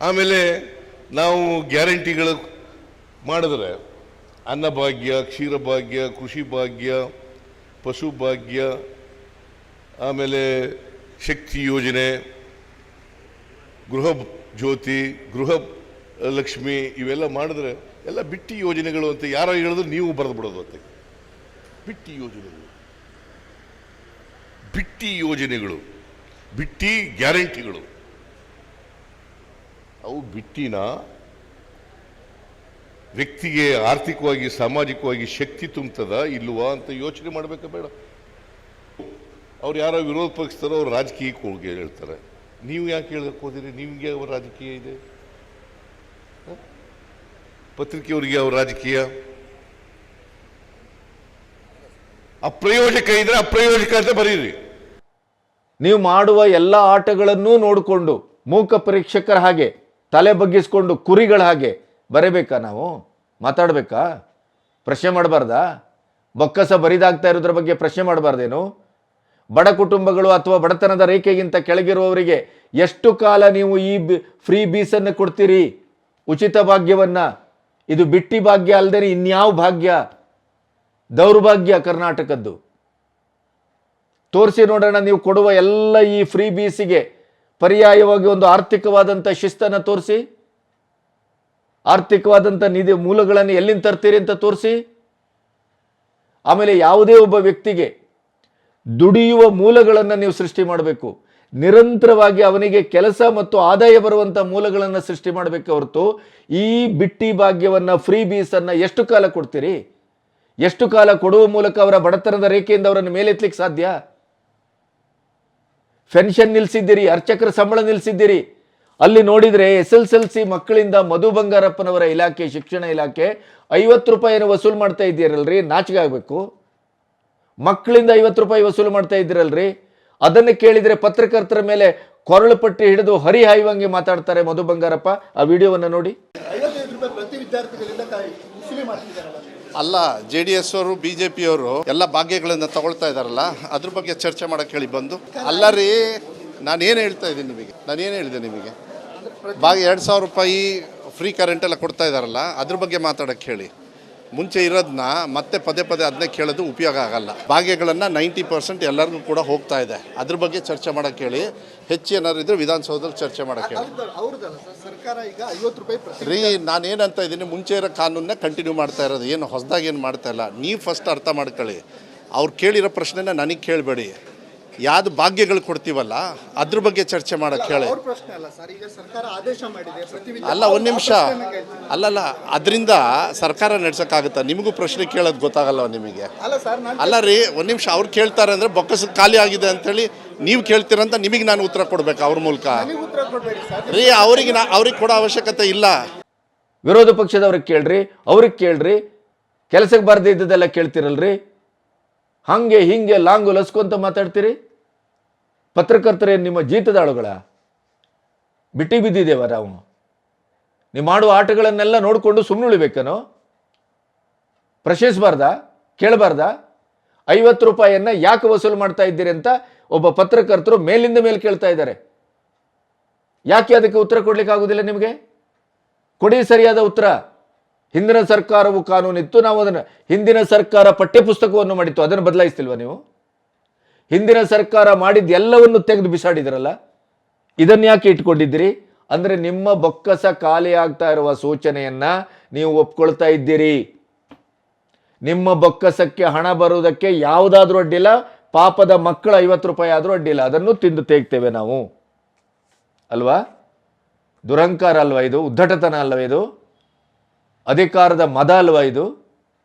ಆಮೇಲೆ ನಾವು ಗ್ಯಾರಂಟಿಗಳು ಮಾಡಿದ್ರೆ ಅನ್ನಭಾಗ್ಯ, ಕ್ಷೀರಭಾಗ್ಯ, ಕೃಷಿ ಭಾಗ್ಯ, ಪಶು ಭಾಗ್ಯ, ಆಮೇಲೆ ಶಕ್ತಿ ಯೋಜನೆ, ಗೃಹ ಜ್ಯೋತಿ, ಗೃಹ ಲಕ್ಷ್ಮಿ, ಇವೆಲ್ಲ ಮಾಡಿದ್ರೆ ಎಲ್ಲ ಬಿಟ್ಟಿ ಯೋಜನೆಗಳು ಅಂತ ಯಾರೋ ಹೇಳಿದ್ರು ನೀವು ಬರೆದು ಬಿಡೋದು ಅಂತ. ಬಿಟ್ಟಿ ಯೋಜನೆಗಳು, ಬಿಟ್ಟಿ ಯೋಜನೆಗಳು, ಬಿಟ್ಟಿ ಗ್ಯಾರಂಟಿಗಳು. ಅವು ಬಿಟ್ಟಿನ ವ್ಯಕ್ತಿಗೆ ಆರ್ಥಿಕವಾಗಿ ಸಾಮಾಜಿಕವಾಗಿ ಶಕ್ತಿ ತುಂಬುತ್ತದ ಇಲ್ವಾ ಅಂತ ಯೋಚನೆ ಮಾಡಬೇಕಾ ಬೇಡ? ಅವ್ರು ಯಾರೋ ವಿರೋಧ ಪಕ್ಷದವರು ಅವ್ರು ರಾಜಕೀಯಕ್ಕೆ ಹೋಗಿ ಹೇಳ್ತಾರೆ, ನೀವು ಯಾಕೆ ಹೇಳಕ್ಕೆ ಹೋದಿರಿ? ನಿಮಗೆ ಅವ್ರ ರಾಜಕೀಯ ಇದೆ, ಪತ್ರಿಕೆಯವರಿಗೆ ಅವ್ರ ರಾಜಕೀಯ. ಅಪ್ರಯೋಜಕ ಇದ್ರೆ ಅಪ್ರಯೋಜಕ ಅಂತ ಬರೀರಿ. ನೀವು ಮಾಡುವ ಎಲ್ಲ ಆಟಗಳನ್ನೂ ನೋಡಿಕೊಂಡು ಮೂಕ ಪರೀಕ್ಷಕರ ಹಾಗೆ ತಲೆ ಬಗ್ಗಿಸ್ಕೊಂಡು ಕುರಿಗಳ ಹಾಗೆ ಬರೀಬೇಕಾ? ನಾವು ಮಾತಾಡಬೇಕಾ? ಪ್ರಶ್ನೆ ಮಾಡಬಾರ್ದಾ? ಬೊಕ್ಕಸ ಬರಿದಾಗ್ತಾ ಇರೋದ್ರ ಬಗ್ಗೆ ಪ್ರಶ್ನೆ ಮಾಡಬಾರ್ದೇನು? ಬಡ ಕುಟುಂಬಗಳು ಅಥವಾ ಬಡತನದ ರೇಖೆಗಿಂತ ಕೆಳಗಿರುವವರಿಗೆ ಎಷ್ಟು ಕಾಲ ನೀವು ಈ ಫ್ರೀ ಬೀಸನ್ನು ಕೊಡ್ತೀರಿ, ಉಚಿತ ಭಾಗ್ಯವನ್ನು? ಇದು ಬಿಟ್ಟಿ ಭಾಗ್ಯ ಅಲ್ಲದೆ ಇನ್ಯಾವ ಭಾಗ್ಯ? ದೌರ್ಭಾಗ್ಯ ಕರ್ನಾಟಕದ್ದು. ತೋರಿಸಿ ನೋಡೋಣ, ನೀವು ಕೊಡುವ ಎಲ್ಲ ಈ ಫ್ರೀ ಬೀಸಿಗೆ ಪರ್ಯಾಯವಾಗಿ ಒಂದು ಆರ್ಥಿಕವಾದಂಥ ಶಿಸ್ತನ್ನು ತೋರಿಸಿ, ಆರ್ಥಿಕವಾದಂಥ ನಿಧಿ ಮೂಲಗಳನ್ನು ಎಲ್ಲಿಂದ ತರ್ತೀರಿ ಅಂತ ತೋರಿಸಿ. ಆಮೇಲೆ ಯಾವುದೇ ಒಬ್ಬ ವ್ಯಕ್ತಿಗೆ ದುಡಿಯುವ ಮೂಲಗಳನ್ನು ನೀವು ಸೃಷ್ಟಿ ಮಾಡಬೇಕು. ನಿರಂತರವಾಗಿ ಅವನಿಗೆ ಕೆಲಸ ಮತ್ತು ಆದಾಯ ಬರುವಂಥ ಮೂಲಗಳನ್ನು ಸೃಷ್ಟಿ ಮಾಡಬೇಕು ಹೊರತು ಈ ಬಿಟ್ಟಿ ಭಾಗ್ಯವನ್ನು, ಫ್ರೀ ಬೀಸನ್ನು ಎಷ್ಟು ಕಾಲ ಕೊಡ್ತೀರಿ? ಎಷ್ಟು ಕಾಲ ಕೊಡುವ ಮೂಲಕ ಅವರ ಬಡತನದ ರೇಖೆಯಿಂದ ಅವರನ್ನು ಮೇಲೆತ್ತಲಿಕ್ಕೆ ಸಾಧ್ಯ? ಪೆನ್ಷನ್ ನಿಲ್ಲಿಸಿದ್ದೀರಿ, ಅರ್ಚಕರ ಸಂಬಳ ನಿಲ್ಲಿಸಿದ್ದೀರಿ. ಅಲ್ಲಿ ನೋಡಿದರೆ SSLC ಮಕ್ಕಳಿಂದ ಮಧು ಬಂಗಾರಪ್ಪನವರ ಇಲಾಖೆ, ಶಿಕ್ಷಣ ಇಲಾಖೆ 50 ರೂಪಾಯಿಯನ್ನು ವಸೂಲು ಮಾಡ್ತಾ ಇದ್ದೀರಲ್ರಿ, ನಾಚಿಕೆ ಆಗಬೇಕು. ಮಕ್ಕಳಿಂದ 50 ರೂಪಾಯಿ ವಸೂಲು ಮಾಡ್ತಾ ಇದ್ದೀರಲ್ರಿ. ಅದನ್ನು ಕೇಳಿದರೆ ಪತ್ರಕರ್ತರ ಮೇಲೆ ಕೊರಳು ಪಟ್ಟಿ ಹಿಡಿದು ಹರಿಹಾಯುವಂಗೆ ಮಾತಾಡ್ತಾರೆ ಮಧು ಬಂಗಾರಪ್ಪ. ಆ ವಿಡಿಯೋವನ್ನು ನೋಡಿ. 55 ರೂಪಾಯಿ ಪ್ರತಿ ವಿದ್ಯಾರ್ಥಿಗಳಿಂದ ವಸೂಲಿ ಮಾಡ್ತಿದ್ದಾರಲ್ಲ. ಅಲ್ಲ, JDS ಅವರು BJP ಅವರು ಎಲ್ಲ ಭಾಗ್ಯಗಳನ್ನು ತಗೊಳ್ತಾ ಇದ್ದಾರಲ್ಲ, ಅದ್ರ ಬಗ್ಗೆ ಚರ್ಚೆ ಮಾಡಕ್ಕೆ ಹೇಳಿ ಬಂದು. ಅಲ್ಲ ರೀ, ನಾನೇನು ಹೇಳ್ತಾ ಇದ್ದೀನಿ ನಿಮಗೆ, ನಾನೇನು ಹೇಳಿದೆ ನಿಮಗೆ? ಭಾಗ್ಯ 2,000 ರೂಪಾಯಿ ಫ್ರೀ ಕರೆಂಟ್ ಎಲ್ಲ ಕೊಡ್ತಾ ಇದ್ದಾರಲ್ಲ, ಅದ್ರ ಬಗ್ಗೆ ಮಾತಾಡೋಕ್ಕೆ ಹೇಳಿ. ಮುಂಚೆ ಇರೋದನ್ನ ಮತ್ತೆ ಪದೇ ಪದೇ ಅದನ್ನೇ ಕೇಳೋದು ಉಪಯೋಗ ಆಗಲ್ಲ. ಭಾಗ್ಯಗಳನ್ನು 90% ಎಲ್ಲರಿಗೂ ಕೂಡ ಹೋಗ್ತಾ ಇದೆ, ಅದ್ರ ಬಗ್ಗೆ ಚರ್ಚೆ ಮಾಡೋಕ್ಕೆ ಹೇಳಿ. ಹೆಚ್ಚು ಏನಾದ್ರು ಇದ್ರೆ ವಿಧಾನಸೌಧದಲ್ಲಿ ಚರ್ಚೆ ಮಾಡೋಕ್ಕೆ ಹೇಳಿ. ಸರ್ಕಾರ ಈಗ 50 ರೂಪಾಯಿ ರೀ, ನಾನೇನಂತ ಇದ್ದೀನಿ, ಮುಂಚೆ ಇರೋ ಕಾನೂನನ್ನ ಕಂಟಿನ್ಯೂ ಮಾಡ್ತಾ ಇರೋದು, ಏನು ಹೊಸದಾಗಿ ಏನು ಮಾಡ್ತಾ ಇಲ್ಲ. ನೀವು ಫಸ್ಟ್ ಅರ್ಥ ಮಾಡ್ಕೊಳ್ಳಿ. ಅವ್ರು ಕೇಳಿರೋ ಪ್ರಶ್ನೆನ ನನಗೆ ಕೇಳಬೇಡಿ. ಯಾವ್ದು ಭಾಗ್ಯಗಳು ಕೊಡ್ತೀವಲ್ಲ ಅದ್ರ ಬಗ್ಗೆ ಚರ್ಚೆ ಮಾಡಕ್ಕೆ ಹೇಳಿ. ಅವ್ರ ಪ್ರಶ್ನೆ ಅಲ್ಲ ಸರ್, ಈಗ ಸರ್ಕಾರ ಆದೇಶ ಮಾಡಿದೆ ಪ್ರತಿ ಅಲ್ಲ ಒಂದು ನಿಮಿಷ, ಅಲ್ಲಲ್ಲ ಅದರಿಂದ ಸರ್ಕಾರ ನಡ್ಸೋಕ್ಕಾಗುತ್ತಾ? ನಿಮಗೂ ಪ್ರಶ್ನೆ ಕೇಳೋದು ಗೊತ್ತಾಗಲ್ಲ ನಿಮಗೆ. ಅಲ್ಲ ಸರ್, ನಾನು ಅಲ್ಲ ರೀ, ಒಂದು ನಿಮಿಷ, ಅವ್ರು ಕೇಳ್ತಾರೆ ಅಂದರೆ ಬೊಕ್ಕಸ ಖಾಲಿ ಆಗಿದೆ ಅಂತೇಳಿ ನೀವು ಕೇಳ್ತೀರಂತ ನಿಮಗೆ ನಾನು ಉತ್ತರ ಕೊಡ್ಬೇಕು ಅವ್ರ ಮೂಲಕ. ನನಗೆ ಉತ್ತರ ಕೊಡ್ಬೇಡಿ ಸರ್. ರೀ ಅವ್ರಿಗೆ ಕೊಡೋ ಅವಶ್ಯಕತೆ ಇಲ್ಲ. ವಿರೋಧ ಪಕ್ಷದವ್ರಿಗೆ ಕೇಳ್ರಿ, ಅವ್ರಿಗೆ ಕೇಳ್ರಿ, ಕೆಲಸಕ್ಕೆ ಬಾರದೇ ಇದ್ದದೆಲ್ಲ ಕೇಳ್ತಿರಲ್ರಿ. ಹಂಗೆ ಹಿಂಗೆ ಲಾಂಗು ಲಸ್ಕೊಂತ ಮಾತಾಡ್ತೀರಿ. ಪತ್ರಕರ್ತರೇನು ನಿಮ್ಮ ಜೀತದಾಳುಗಳ? ಬಿಟ್ಟಿ ಬಿದ್ದಿದ್ದೇವ ನಾವು? ನೀವು ಮಾಡುವ ಆಟಗಳನ್ನೆಲ್ಲ ನೋಡಿಕೊಂಡು ಸುಮ್ಮನೆ ಉಳಿಬೇಕೇನೋ? ಪ್ರಶ್ನಿಸಬಾರ್ದಾ? ಕೇಳಬಾರ್ದಾ? 50 ರೂಪಾಯಿಯನ್ನ ಯಾಕೆ ವಸೂಲು ಮಾಡ್ತಾ ಇದ್ದೀರಿ ಅಂತ ಒಬ್ಬ ಪತ್ರಕರ್ತರು ಮೇಲಿಂದ ಮೇಲೆ ಕೇಳ್ತಾ ಇದ್ದಾರೆ. ಯಾಕೆ ಅದಕ್ಕೆ ಉತ್ತರ ಕೊಡ್ಲಿಕ್ಕೆ ಆಗುದಿಲ್ಲ ನಿಮಗೆ? ಕೊಡಿ ಸರಿಯಾದ ಉತ್ತರ. ಹಿಂದಿನ ಸರ್ಕಾರವು ಕಾನೂನಿತ್ತು, ನಾವು ಅದನ್ನು, ಹಿಂದಿನ ಸರ್ಕಾರ ಪಠ್ಯಪುಸ್ತಕವನ್ನು ಮಾಡಿತ್ತು, ಅದನ್ನು ಬದಲಾಯಿಸ್ತಿಲ್ವ ನೀವು? ಹಿಂದಿನ ಸರ್ಕಾರ ಮಾಡಿದ ಎಲ್ಲವನ್ನು ತೆಗೆದು ಬಿಸಾಡಿದ್ರಲ್ಲ, ಇದನ್ನು ಯಾಕೆ ಇಟ್ಕೊಂಡಿದ್ದೀರಿ? ಅಂದರೆ ನಿಮ್ಮ ಬೊಕ್ಕಸ ಖಾಲಿ ಆಗ್ತಾ ಇರುವ ಸೂಚನೆಯನ್ನ ನೀವು ಒಪ್ಕೊಳ್ತಾ ಇದ್ದೀರಿ. ನಿಮ್ಮ ಬೊಕ್ಕಸಕ್ಕೆ ಹಣ ಬರುವುದಕ್ಕೆ ಯಾವುದಾದ್ರೂ ಅಡ್ಡಿಲ್ಲ, ಪಾಪದ ಮಕ್ಕಳ 50 ರೂಪಾಯಿ ಆದರೂ ಅಡ್ಡಿಲ್ಲ, ಅದನ್ನು ತಿಂದು ತೆಗ್ತೇವೆ ನಾವು ಅಲ್ವಾ? ದುರಂಕಾರ ಅಲ್ವಾ ಇದು? ಉದ್ದಟತನ ಅಲ್ವಾ ಇದು? ಅಧಿಕಾರದ ಮದ ಅಲ್ವಾ ಇದು?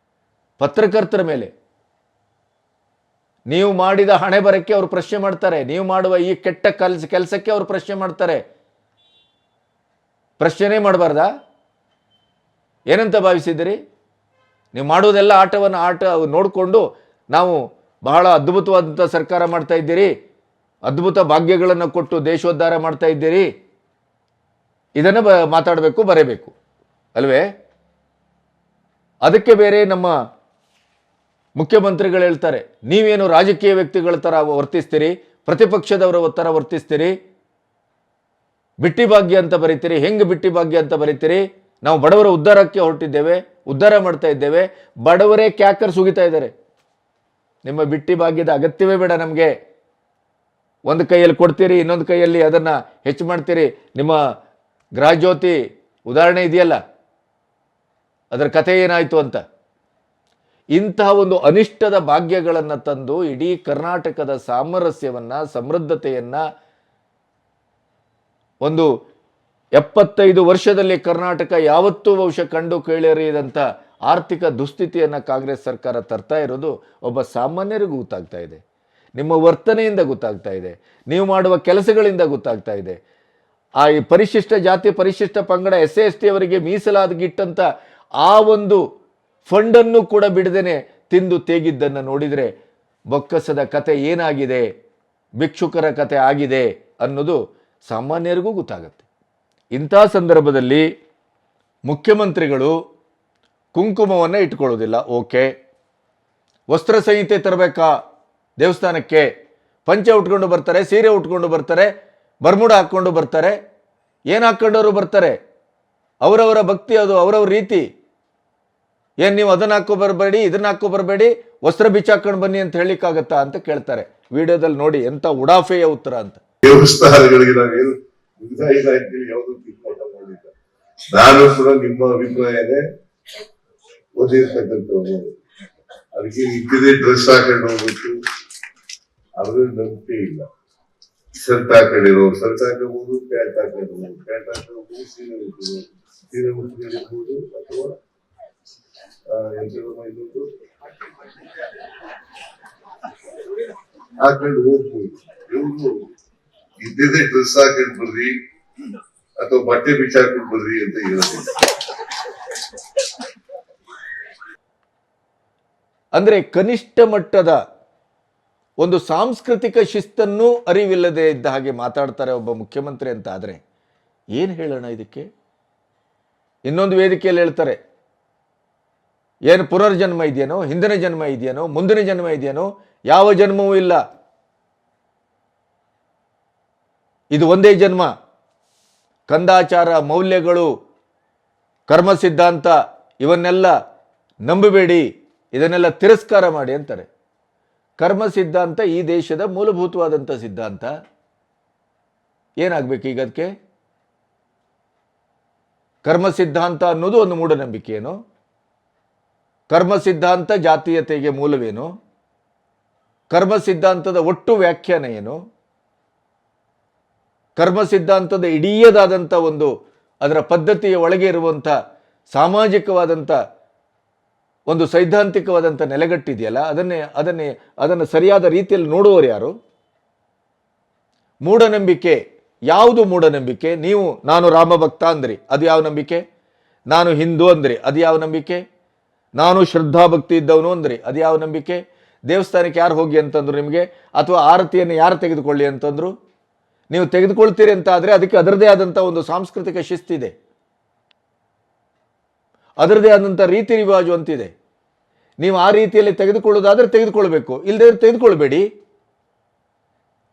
ಪತ್ರಕರ್ತರ ಮೇಲೆ ನೀವು ಮಾಡಿದ ಹಣೆ ಬರಕ್ಕೆ ಅವರು ಪ್ರಶ್ನೆ ಮಾಡ್ತಾರೆ. ನೀವು ಮಾಡುವ ಈ ಕೆಟ್ಟ ಕೆಲಸಕ್ಕೆ ಅವರು ಪ್ರಶ್ನೆ ಮಾಡ್ತಾರೆ. ಪ್ರಶ್ನೆನೇ ಮಾಡಬಾರ್ದಾ? ಏನಂತ ಭಾವಿಸಿದ್ದೀರಿ ನೀವು? ಮಾಡುವುದೆಲ್ಲ ಆಟ ನೋಡಿಕೊಂಡು ನಾವು ಬಹಳ ಅದ್ಭುತವಾದಂಥ ಸರ್ಕಾರ ಮಾಡ್ತಾ ಇದ್ದೀರಿ, ಅದ್ಭುತ ಭಾಗ್ಯಗಳನ್ನು ಕೊಟ್ಟು ದೇಶೋದ್ಧಾರ ಮಾಡ್ತಾ ಇದ್ದೀರಿ, ಇದನ್ನು ಮಾತಾಡಬೇಕು, ಬರೆಯಬೇಕು ಅಲ್ವೇ? ಅದಕ್ಕೆ ಬೇರೆ ನಮ್ಮ ಮುಖ್ಯಮಂತ್ರಿಗಳು ಹೇಳ್ತಾರೆ, ನೀವೇನು ರಾಜಕೀಯ ವ್ಯಕ್ತಿಗಳ ಥರ ವರ್ತಿಸ್ತೀರಿ, ಪ್ರತಿಪಕ್ಷದವರ ಥರ ವರ್ತಿಸ್ತೀರಿ, ಬಿಟ್ಟಿ ಭಾಗ್ಯ ಅಂತ ಬರೀತೀರಿ. ಹೆಂಗೆ ಬಿಟ್ಟಿ ಭಾಗ್ಯ ಅಂತ ಬರೀತೀರಿ? ನಾವು ಬಡವರ ಉದ್ಧಾರಕ್ಕೆ ಹೊರಟಿದ್ದೇವೆ, ಉದ್ಧಾರ ಮಾಡ್ತಾ ಇದ್ದೇವೆ, ಬಡವರೇ ಕ್ಯಾಕರ್ ಸುಗಿತಾ ಇದ್ದಾರೆ. ನಿಮ್ಮ ಬಿಟ್ಟಿ ಭಾಗ್ಯದ ಅಗತ್ಯವೇ ಬೇಡ ನಮಗೆ. ಒಂದು ಕೈಯಲ್ಲಿ ಕೊಡ್ತೀರಿ, ಇನ್ನೊಂದು ಕೈಯಲ್ಲಿ ಅದನ್ನು ಹೆಚ್ಚು ಮಾಡ್ತೀರಿ. ನಿಮ್ಮ ಗೃಹಜ್ಯೋತಿ ಉದಾಹರಣೆ ಇದೆಯಲ್ಲ, ಅದರ ಕಥೆ ಏನಾಯಿತು ಅಂತ. ಇಂತಹ ಒಂದು ಅನಿಷ್ಟದ ಭಾಗ್ಯಗಳನ್ನು ತಂದು ಇಡೀ ಕರ್ನಾಟಕದ ಸಾಮರಸ್ಯವನ್ನು, ಸಮೃದ್ಧತೆಯನ್ನು, ಒಂದು 75 ವರ್ಷದಲ್ಲಿ ಕರ್ನಾಟಕ ಯಾವತ್ತೂ ಬಹುಶಃ ಕಂಡು ಕೇಳಿರಿದಂಥ ಆರ್ಥಿಕ ದುಸ್ಥಿತಿಯನ್ನು ಕಾಂಗ್ರೆಸ್ ಸರ್ಕಾರ ತರ್ತಾ ಇರೋದು ಒಬ್ಬ ಸಾಮಾನ್ಯರಿಗೂ ಗೊತ್ತಾಗ್ತಾ ಇದೆ. ನಿಮ್ಮ ವರ್ತನೆಯಿಂದ ಗೊತ್ತಾಗ್ತಾ ಇದೆ, ನೀವು ಮಾಡುವ ಕೆಲಸಗಳಿಂದ ಗೊತ್ತಾಗ್ತಾ ಇದೆ. ಆ ಪರಿಶಿಷ್ಟ ಜಾತಿ, ಪರಿಶಿಷ್ಟ ಪಂಗಡ, SC/ST ಅವರಿಗೆ ಮೀಸಲಾಗಿಟ್ಟಂಥ ಆ ಒಂದು ಫಂಡನ್ನು ಕೂಡ ಬಿಡದೇನೆ ತಿಂದು ತೇಗಿದ್ದನ್ನು ನೋಡಿದರೆ ಬೊಕ್ಕಸದ ಕತೆ ಏನಾಗಿದೆ, ಭಿಕ್ಷುಕರ ಕತೆ ಆಗಿದೆ ಅನ್ನೋದು ಸಾಮಾನ್ಯರಿಗೂ ಗೊತ್ತಾಗುತ್ತೆ. ಇಂಥ ಸಂದರ್ಭದಲ್ಲಿ ಮುಖ್ಯಮಂತ್ರಿಗಳು ಕುಂಕುಮವನ್ನು ಇಟ್ಕೊಳ್ಳೋದಿಲ್ಲ. ಓಕೆ, ವಸ್ತ್ರ ಸಂಹಿತೆ ತರಬೇಕಾ ದೇವಸ್ಥಾನಕ್ಕೆ? ಪಂಚೆ ಉಟ್ಕೊಂಡು ಬರ್ತಾರೆ, ಸೀರೆ ಉಟ್ಕೊಂಡು ಬರ್ತಾರೆ, ಬರ್ಮುಡ ಹಾಕ್ಕೊಂಡು ಬರ್ತಾರೆ, ಏನು ಹಾಕ್ಕೊಂಡವರು ಬರ್ತಾರೆ. ಅವರವರ ಭಕ್ತಿ, ಅದು ಅವರವ್ರ ರೀತಿ. ಏನು ನೀವು ಅದನ್ನು ಹಾಕೋ ಬರಬೇಡಿ, ಇದನ್ನು ಹಾಕೋ ಬರಬೇಡಿ, ವಸ್ತ್ರ ಬಿಚ್ಚಾಕೊಂಡು ಬನ್ನಿ ಅಂತ ಹೇಳಿಕ್ಕಾಗತ್ತಾ ಅಂತ ಕೇಳ್ತಾರೆ. ವಿಡಿಯೋದಲ್ಲಿ ನೋಡಿ ಎಂಥ ಉಡಾಫೆಯ ಉತ್ತರ ಅಂತ. ದೇವಸ್ಥಾನಗಳಿಗೆ ನಾವೇನು ಇಲ್ಲ ಅಂತೇಳಿ ಯಾವುದು ತೀರ್ಮಾನ ಮಾಡಿಲ್ಲ. ನಾನು ಕೂಡ ನಿಮ್ಮ ಅಭಿಪ್ರಾಯನೇ ಓದಿರ್ತಕ್ಕಂಥವ್ರು. ಅದಕ್ಕೆ ಇದ್ದಿದೆ ಡ್ರೆಸ್ ಹಾಕೊಂಡು ಹೋಗ್ಬೇಕು, ಅದ್ರ ನಂಬಿಕೆ ಇಲ್ಲ. ಶರ್ಟ್ ಹಾಕೊಂಡಿರೋ ಶರ್ಟ್ ಹಾಕಬಹುದು, ಪ್ಯಾಂಟ್ ಹಾಕೊಂಡಿರ್ಬೋದು, ಪ್ಯಾಂಟ್ ಹಾಕೋಬಹುದು, ಸೀರೆ ಉಟ್ಬೋದು, ಸೀರೆ ಉಟ್ಕೊಂಡಿರ್ಬೋದು, ಅಥವಾ ಇನ್ನೊಂದು ಹಾಕೊಂಡು ಹೋಗ್ಬೋದು. ಇವ್ರು ಇದ್ದಿದ್ದೆ ಡ್ರೆಸ್ ಹಾಕೊಂಡು ಬರ್ರಿ ಅಥವಾ ಬಟ್ಟೆ ಬಿಚ್ಚಾಕೊಂಡು ಬರ್ರಿ ಅಂತ ಹೇಳೋದು. ಅಂದ್ರೆ ಕನಿಷ್ಠ ಮಟ್ಟದ ಒಂದು ಸಾಂಸ್ಕೃತಿಕ ಶಿಸ್ತನ್ನು ಅರಿವಿಲ್ಲದೆ ಇದ್ದ ಹಾಗೆ ಮಾತಾಡ್ತಾರೆ ಒಬ್ಬ ಮುಖ್ಯಮಂತ್ರಿ ಅಂತ ಆದರೆ ಏನು ಹೇಳೋಣ ಇದಕ್ಕೆ? ಇನ್ನೊಂದು ವೇದಿಕೆಯಲ್ಲಿ ಹೇಳ್ತಾರೆ, ಏನು ಪುನರ್ಜನ್ಮ ಇದೆಯೇನೋ, ಹಿಂದಿನ ಜನ್ಮ ಇದೆಯೇನೋ, ಮುಂದಿನ ಜನ್ಮ ಇದೆಯೇನೋ? ಯಾವ ಜನ್ಮವೂ ಇಲ್ಲ, ಇದು ಒಂದೇ ಜನ್ಮ. ಕಂದಾಚಾರ, ಮೌಲ್ಯಗಳು, ಕರ್ಮ ಸಿದ್ಧಾಂತ ಇವನ್ನೆಲ್ಲ ನಂಬಬೇಡಿ, ಇದನ್ನೆಲ್ಲ ತಿರಸ್ಕಾರ ಮಾಡಿ ಅಂತಾರೆ. ಕರ್ಮ ಸಿದ್ಧಾಂತ ಈ ದೇಶದ ಮೂಲಭೂತವಾದಂಥ ಸಿದ್ಧಾಂತ. ಏನಾಗಬೇಕು ಈಗ ಅದಕ್ಕೆ? ಕರ್ಮ ಸಿದ್ಧಾಂತ ಅನ್ನೋದು ಒಂದು ಮೂಢನಂಬಿಕೆಯೇನು? ಕರ್ಮ ಸಿದ್ಧಾಂತ ಜಾತೀಯತೆಗೆ ಮೂಲವೇನು? ಕರ್ಮ ಸಿದ್ಧಾಂತದ ಒಟ್ಟು ವ್ಯಾಖ್ಯಾನ ಏನು? ಕರ್ಮ ಸಿದ್ಧಾಂತದ ಇಡೀದಾದಂಥ ಒಂದು ಅದರ ಪದ್ಧತಿಯ ಒಳಗೆ ಇರುವಂಥ ಸಾಮಾಜಿಕವಾದಂಥ ಒಂದು ಸೈದ್ಧಾಂತಿಕವಾದಂಥ ನೆಲೆಗಟ್ಟಿದೆಯಲ್ಲ, ಅದನ್ನು ಸರಿಯಾದ ರೀತಿಯಲ್ಲಿ ನೋಡುವವರು ಯಾರು? ಮೂಢನಂಬಿಕೆ ಯಾವುದು? ಮೂಢನಂಬಿಕೆ ನೀವು ನಾನು ರಾಮಭಕ್ತ ಅಂದ್ರಿ, ಅದು ಯಾವ ನಂಬಿಕೆ? ನಾನು ಹಿಂದೂ ಅಂದ್ರಿ, ಅದು ಯಾವ ನಂಬಿಕೆ? ನಾನು ಶ್ರದ್ಧಾಭಕ್ತಿ ಇದ್ದವನು ಅಂದ್ರಿ, ಅದು ಯಾವ ನಂಬಿಕೆ? ದೇವಸ್ಥಾನಕ್ಕೆ ಯಾರು ಹೋಗಿ ಅಂತಂದ್ರು ನಿಮಗೆ? ಅಥವಾ ಆರತಿಯನ್ನು ಯಾರು ತೆಗೆದುಕೊಳ್ಳಿ ಅಂತಂದ್ರು? ನೀವು ತೆಗೆದುಕೊಳ್ತೀರಿ ಅಂತ ಆದರೆ ಅದಕ್ಕೆ ಅದರದೇ ಆದಂಥ ಒಂದು ಸಾಂಸ್ಕೃತಿಕ ಶಿಸ್ತಿದೆ, ಅದರದೇ ಆದಂಥ ರೀತಿ ರಿವಾಜು ಅಂತಿದೆ. ನೀವು ಆ ರೀತಿಯಲ್ಲಿ ತೆಗೆದುಕೊಳ್ಳೋದಾದರೆ ತೆಗೆದುಕೊಳ್ಬೇಕು, ಇಲ್ಲದೇ ತೆಗೆದುಕೊಳ್ಬೇಡಿ.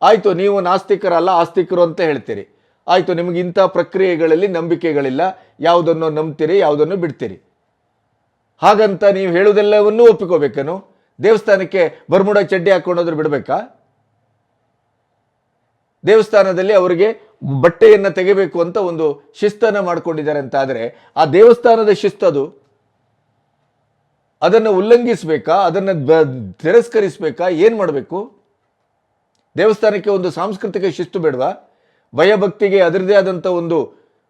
ಆಯಿತು, ನೀವು ನಾಸ್ತಿಕರಲ್ಲ ಆಸ್ತಿಕರು ಅಂತ ಹೇಳ್ತೀರಿ, ಆಯಿತು, ನಿಮಗೆ ಇಂಥ ಪ್ರಕ್ರಿಯೆಗಳಲ್ಲಿ ನಂಬಿಕೆಗಳಿಲ್ಲ, ಯಾವುದನ್ನು ನಂಬ್ತೀರಿ ಯಾವುದನ್ನು ಬಿಡ್ತೀರಿ. ಹಾಗಂತ ನೀವು ಹೇಳುವುದೆಲ್ಲವನ್ನೂ ಒಪ್ಪಿಕೋಬೇಕೇನು? ದೇವಸ್ಥಾನಕ್ಕೆ ಬರ್ಮುಡ ಚಡ್ಡಿ ಹಾಕೊಂಡೋದ್ರೆ ಬಿಡಬೇಕಾ? ದೇವಸ್ಥಾನದಲ್ಲಿ ಅವರಿಗೆ ಬಟ್ಟೆಯನ್ನು ತೆಗೆಬೇಕು ಅಂತ ಒಂದು ಶಿಸ್ತನ್ನು ಮಾಡ್ಕೊಂಡಿದ್ದಾರೆ ಅಂತ ಆದರೆ ಆ ದೇವಸ್ಥಾನದ ಶಿಸ್ತದು, ಅದನ್ನು ಉಲ್ಲಂಘಿಸಬೇಕಾ? ಅದನ್ನು ತಿರಸ್ಕರಿಸಬೇಕಾ? ಏನು ಮಾಡಬೇಕು? ದೇವಸ್ಥಾನಕ್ಕೆ ಒಂದು ಸಾಂಸ್ಕೃತಿಕ ಶಿಸ್ತು ಬೇಡವಾ? ಭಯಭಕ್ತಿಗೆ ಅದರದೇ ಆದಂಥ ಒಂದು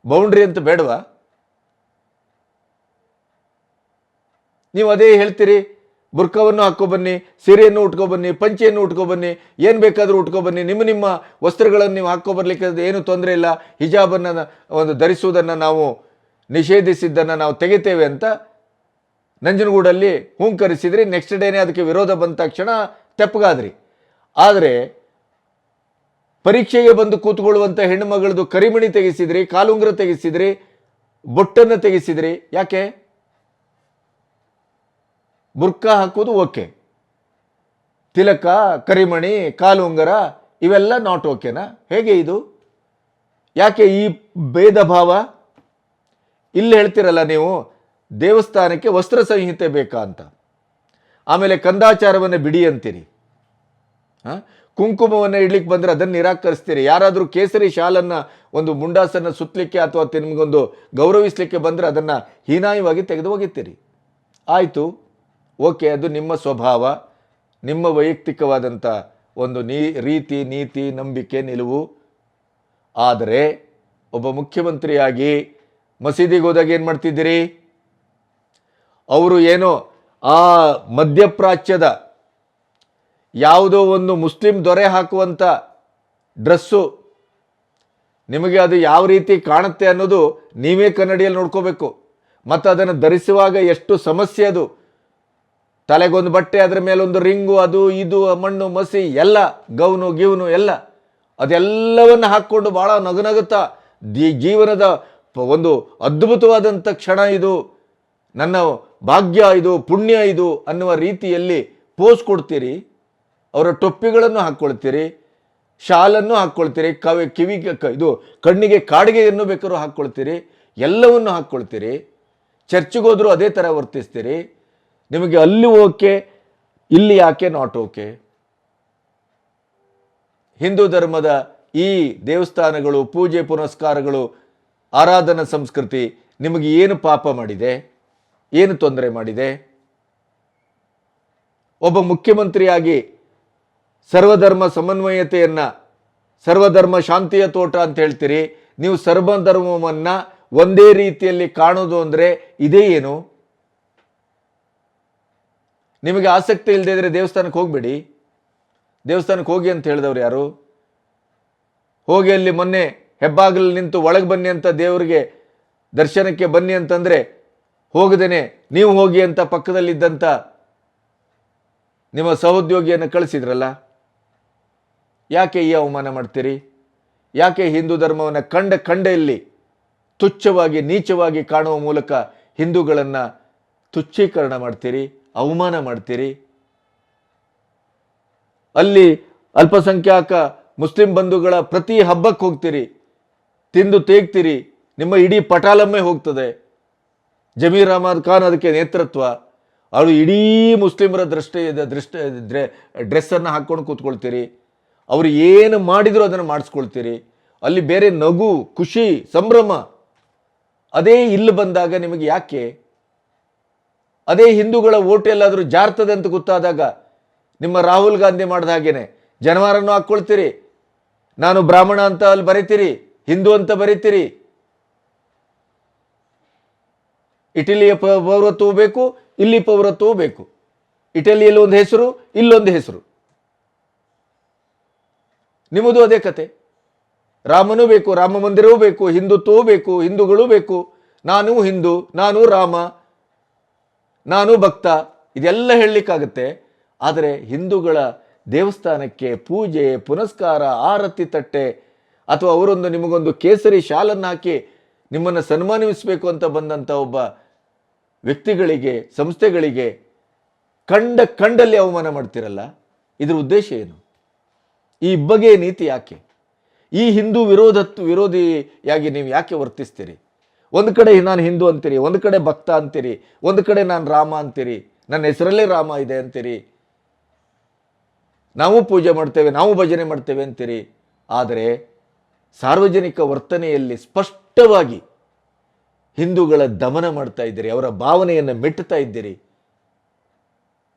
ಬೌಂಡ್ರಿ ಅಂತ ಬೇಡವಾ? ನೀವು ಅದೇ ಹೇಳ್ತೀರಿ, ಬುರ್ಕವನ್ನು ಹಾಕ್ಕೊಬನ್ನಿ, ಸೀರೆಯನ್ನು ಉಟ್ಕೊಬನ್ನಿ, ಪಂಚೆಯನ್ನು ಉಟ್ಕೊಬನ್ನಿ, ಏನು ಬೇಕಾದರೂ ಉಟ್ಕೊಬನ್ನಿ, ನಿಮ್ಮ ವಸ್ತ್ರಗಳನ್ನು ನೀವು ಹಾಕ್ಕೊಬರ್ಲಿಕ್ಕೆ ಏನು ತೊಂದರೆ ಇಲ್ಲ, ಹಿಜಾಬನ್ನು ಒಂದು ಧರಿಸುವುದನ್ನು ನಾವು ನಿಷೇಧಿಸಿದ್ದನ್ನು ನಾವು ತೆಗಿತೇವೆ ಅಂತ ನಂಜನಗೂಡಲ್ಲಿ ಹೂಂಕರಿಸಿದ್ರಿ. ನೆಕ್ಸ್ಟ್ ಡೇನೇ ಅದಕ್ಕೆ ವಿರೋಧ ಬಂದ ತಕ್ಷಣ ತೆಪ್ಪಗಾದ್ರಿ. ಆದರೆ ಪರೀಕ್ಷೆಗೆ ಬಂದು ಕೂತ್ಕೊಳ್ಳುವಂಥ ಹೆಣ್ಣು ಮಗಳದು ಕರಿಮಣಿ ತೆಗೆಸಿದ್ರಿ, ಕಾಲುಂಗುರ ತೆಗೆಸಿದ್ರಿ, ಬೊಟ್ಟನ್ನು ತೆಗೆಸಿದ್ರಿ. ಯಾಕೆ? ಬುರ್ಕಾ ಹಾಕೋದು ಓಕೆ, ತಿಲಕ, ಕರಿಮಣಿ, ಕಾಲುಂಗರ ಇವೆಲ್ಲ ನಾಟ್ ಓಕೆನಾ? ಹೇಗೆ ಇದು? ಯಾಕೆ ಈ ಭೇದ ಭಾವ? ಇಲ್ಲಿ ಹೇಳ್ತಿರಲ್ಲ ನೀವು, ದೇವಸ್ಥಾನಕ್ಕೆ ವಸ್ತ್ರ ಸಂಹಿತೆ ಬೇಕಾ ಅಂತ, ಆಮೇಲೆ ಕಂದಾಚಾರವನ್ನು ಬಿಡಿ ಅಂತೀರಿ, ಕುಂಕುಮವನ್ನು ಇಡ್ಲಿಕ್ಕೆ ಬಂದರೆ ಅದನ್ನು ನಿರಾಕರಿಸ್ತೀರಿ. ಯಾರಾದರೂ ಕೇಸರಿ ಶಾಲನ್ನು ಒಂದು ಮುಂಡಾಸನ್ನು ಸುತ್ತಲಿಕ್ಕೆ ಅಥವಾ ನಿಮಗೊಂದು ಗೌರವಿಸಲಿಕ್ಕೆ ಬಂದರೆ ಅದನ್ನು ಹೀನಾಯವಾಗಿ ತೆಗೆದು ಒಗಿತೀರಿ. ಆಯಿತು, ಓಕೆ, ಅದು ನಿಮ್ಮ ಸ್ವಭಾವ, ನಿಮ್ಮ ವೈಯಕ್ತಿಕವಾದಂಥ ಒಂದು ರೀತಿ, ನೀತಿ, ನಂಬಿಕೆ, ನಿಲುವು. ಆದರೆ ಒಬ್ಬ ಮುಖ್ಯಮಂತ್ರಿಯಾಗಿ ಮಸೀದಿಗೆ ಹೋದಾಗ ಏನು ಮಾಡ್ತಿದ್ದೀರಿ? ಅವರು ಏನೋ ಆ ಮಧ್ಯಪ್ರಾಚ್ಯದ ಯಾವುದೋ ಒಂದು ಮುಸ್ಲಿಂ ದೊರೆ ಹಾಕುವಂಥ ಡ್ರೆಸ್ಸು, ನಿಮಗೆ ಅದು ಯಾವ ರೀತಿ ಕಾಣುತ್ತೆ ಅನ್ನೋದು ನೀವೇ ಕನ್ನಡಿಯಲ್ಲಿ ನೋಡ್ಕೋಬೇಕು. ಮತ್ತು ಅದನ್ನು ಧರಿಸುವಾಗ ಎಷ್ಟು ಸಮಸ್ಯೆ ಅದು. ತಲೆಗೊಂದು ಬಟ್ಟೆ, ಅದರ ಮೇಲೊಂದು ರಿಂಗು, ಅದು ಇದು ಮಣ್ಣು ಮಸಿ ಎಲ್ಲ, ಗೌನು ಗಿವ್ನು ಎಲ್ಲ, ಅದೆಲ್ಲವನ್ನು ಹಾಕ್ಕೊಂಡು ಭಾಳ ನಗುತ್ತಾ ಜೀವನದ ಒಂದು ಅದ್ಭುತವಾದಂಥ ಕ್ಷಣ ಇದು, ನನ್ನ ಭಾಗ್ಯ ಇದು, ಪುಣ್ಯ ಇದು ಅನ್ನುವ ರೀತಿಯಲ್ಲಿ ಪೋಸ್ ಕೊಡ್ತೀರಿ. ಅವರ ಟೊಪ್ಪಿಗಳನ್ನು ಹಾಕ್ಕೊಳ್ತೀರಿ, ಶಾಲನ್ನು ಹಾಕ್ಕೊಳ್ತೀರಿ, ಇದು ಕಣ್ಣಿಗೆ ಕಾಡಿಗೆಯನ್ನು ಬೇಕಾದ್ರೂ ಹಾಕ್ಕೊಳ್ತೀರಿ, ಎಲ್ಲವನ್ನು ಹಾಕ್ಕೊಳ್ತೀರಿ. ಚರ್ಚ್ಗೆ ಹೋದರೂ ಅದೇ ಥರ ವರ್ತಿಸ್ತೀರಿ. ನಿಮಗೆ ಅಲ್ಲಿ ಓಕೆ, ಇಲ್ಲಿ ಯಾಕೆ ನಾಟ್ ಓಕೆ? ಹಿಂದೂ ಧರ್ಮದ ಈ ದೇವಸ್ಥಾನಗಳು, ಪೂಜೆ ಪುನಸ್ಕಾರಗಳು, ಆರಾಧನಾ ಸಂಸ್ಕೃತಿ ನಿಮಗೆ ಏನು ಪಾಪ ಮಾಡಿದೆ? ಏನು ತೊಂದರೆ ಮಾಡಿದೆ? ಒಬ್ಬ ಮುಖ್ಯಮಂತ್ರಿಯಾಗಿ ಸರ್ವಧರ್ಮ ಸಮನ್ವಯತೆಯನ್ನು, ಸರ್ವಧರ್ಮ ಶಾಂತಿಯ ತೋಟ ಅಂತ ಹೇಳ್ತೀರಿ. ನೀವು ಸರ್ವಧರ್ಮವನ್ನು ಒಂದೇ ರೀತಿಯಲ್ಲಿ ಕಾಣೋದು ಅಂದರೆ ಇದೇ ಏನು? ನಿಮಗೆ ಆಸಕ್ತಿ ಇಲ್ಲದೆ ಇದ್ದರೆ ದೇವಸ್ಥಾನಕ್ಕೆ ಹೋಗಬೇಡಿ. ದೇವಸ್ಥಾನಕ್ಕೆ ಹೋಗಿ ಅಂತ ಹೇಳಿದವ್ರು ಯಾರು? ಹೋಗಿ ಅಲ್ಲಿ ಮೊನ್ನೆ ಹೆಬ್ಬಾಗಿಲಲ್ಲಿ ನಿಂತು ಒಳಗೆ ಬನ್ನಿ ಅಂತ ದೇವರಿಗೆ ದರ್ಶನಕ್ಕೆ ಬನ್ನಿ ಅಂತಂದರೆ ಹೋಗದೇನೆ ನೀವು ಹೋಗಿ ಅಂತ ಪಕ್ಕದಲ್ಲಿದ್ದಂಥ ನಿಮ್ಮ ಸಹೋದ್ಯೋಗಿಯನ್ನು ಕಳಿಸಿದ್ರಲ್ಲ. ಯಾಕೆ ಈ ಅವಮಾನ ಮಾಡ್ತೀರಿ? ಯಾಕೆ ಹಿಂದೂ ಧರ್ಮವನ್ನು ಕಂಡೆಯಲ್ಲಿ ತುಚ್ಛವಾಗಿ ನೀಚವಾಗಿ ಕಾಣುವ ಮೂಲಕ ಹಿಂದೂಗಳನ್ನು ತುಚ್ಛೀಕರಣ ಮಾಡ್ತೀರಿ, ಅವಮಾನ ಮಾಡ್ತೀರಿ? ಅಲ್ಲಿ ಅಲ್ಪಸಂಖ್ಯಾತ ಮುಸ್ಲಿಂ ಬಂಧುಗಳ ಪ್ರತಿ ಹಬ್ಬಕ್ಕೆ ಹೋಗ್ತೀರಿ, ತಿಂದು ತೇಗ್ತೀರಿ, ನಿಮ್ಮ ಇಡೀ ಪಟಾಲಮ್ಮೆ ಹೋಗ್ತದೆ. ಜಮೀರ್ ಅಹಮದ್ ಖಾನ್ ಅದಕ್ಕೆ ನೇತೃತ್ವ. ಅವಳು ಇಡೀ ಮುಸ್ಲಿಮರ ಡ್ರೆಸ್ಸನ್ನು ಹಾಕ್ಕೊಂಡು ಕೂತ್ಕೊಳ್ತೀರಿ. ಅವರು ಏನು ಮಾಡಿದರೂ ಅದನ್ನು ಮಾಡಿಸ್ಕೊಳ್ತೀರಿ. ಅಲ್ಲಿ ಬೇರೆ ನಗು, ಖುಷಿ, ಸಂಭ್ರಮ. ಅದೇ ಇಲ್ಲಿ ಬಂದಾಗ ನಿಮಗೆ ಯಾಕೆ? ಅದೇ ಹಿಂದೂಗಳ ಓಟ್ ಎಲ್ಲಾದರೂ ಜಾರ್ತದೆ ಅಂತ ಗೊತ್ತಾದಾಗ ನಿಮ್ಮ ರಾಹುಲ್ ಗಾಂಧಿ ಮಾಡಿದ ಹಾಗೇನೆ ಜನವಾರನ್ನು ಹಾಕ್ಕೊಳ್ತೀರಿ, ನಾನು ಬ್ರಾಹ್ಮಣ ಅಂತ ಅಲ್ಲಿ ಬರೀತೀರಿ, ಹಿಂದೂ ಅಂತ ಬರೀತೀರಿ, ಇಟಲಿಯ ಪೌರತ್ವವು ಬೇಕು, ಇಲ್ಲಿ ಪೌರತ್ವವು ಬೇಕು, ಇಟಲಿಯಲ್ಲಿ ಒಂದು ಹೆಸರು, ಇಲ್ಲೊಂದು ಹೆಸರು. ನಿಮ್ಮದು ಅದೇ ಕತೆ. ರಾಮನೂ ಬೇಕು, ರಾಮ ಮಂದಿರವೂ ಬೇಕು, ಹಿಂದುತ್ವವೂ ಬೇಕು, ಹಿಂದೂಗಳು ಬೇಕು, ನಾನು ಹಿಂದೂ, ನಾನು ರಾಮ, ನಾನು ಭಕ್ತ, ಇದೆಲ್ಲ ಹೇಳಲಿಕ್ಕಾಗತ್ತೆ. ಆದರೆ ಹಿಂದೂಗಳ ದೇವಸ್ಥಾನಕ್ಕೆ ಪೂಜೆ ಪುನಸ್ಕಾರ, ಆರತಿ ತಟ್ಟೆ, ಅಥವಾ ಅವರೊಂದು ನಿಮಗೊಂದು ಕೇಸರಿ ಶಾಲನ್ನು ಹಾಕಿ ನಿಮ್ಮನ್ನು ಸನ್ಮಾನಿಸಬೇಕು ಅಂತ ಬಂದಂಥ ಒಬ್ಬ ವ್ಯಕ್ತಿಗಳಿಗೆ, ಸಂಸ್ಥೆಗಳಿಗೆ ಕಂಡಲ್ಲಿ ಅವಮಾನ ಮಾಡ್ತಿರಲ್ಲ, ಇದ್ರ ಉದ್ದೇಶ ಏನು? ಈ ಬಗೆಯ ನೀತಿ ಯಾಕೆ? ಈ ಹಿಂದೂ ವಿರೋಧಿಯಾಗಿ ನೀವು ಯಾಕೆ ವರ್ತಿಸ್ತೀರಿ? ಒಂದು ಕಡೆ ನಾನು ಹಿಂದೂ ಅಂತೀರಿ, ಒಂದು ಕಡೆ ಭಕ್ತ ಅಂತೀರಿ, ಒಂದು ಕಡೆ ನಾನು ರಾಮ ಅಂತೀರಿ, ನನ್ನ ಹೆಸರಲ್ಲೇ ರಾಮ ಇದೆ ಅಂತೀರಿ, ನಾವು ಪೂಜೆ ಮಾಡ್ತೇವೆ, ನಾವು ಭಜನೆ ಮಾಡ್ತೇವೆ ಅಂತೀರಿ. ಆದರೆ ಸಾರ್ವಜನಿಕ ವರ್ತನೆಯಲ್ಲಿ ಸ್ಪಷ್ಟವಾಗಿ ಹಿಂದೂಗಳ ದಮನ ಮಾಡ್ತಾ ಇದ್ದೀರಿ, ಅವರ ಭಾವನೆಯನ್ನು ಮೆಟ್ಟುತ್ತಾ ಇದ್ದೀರಿ,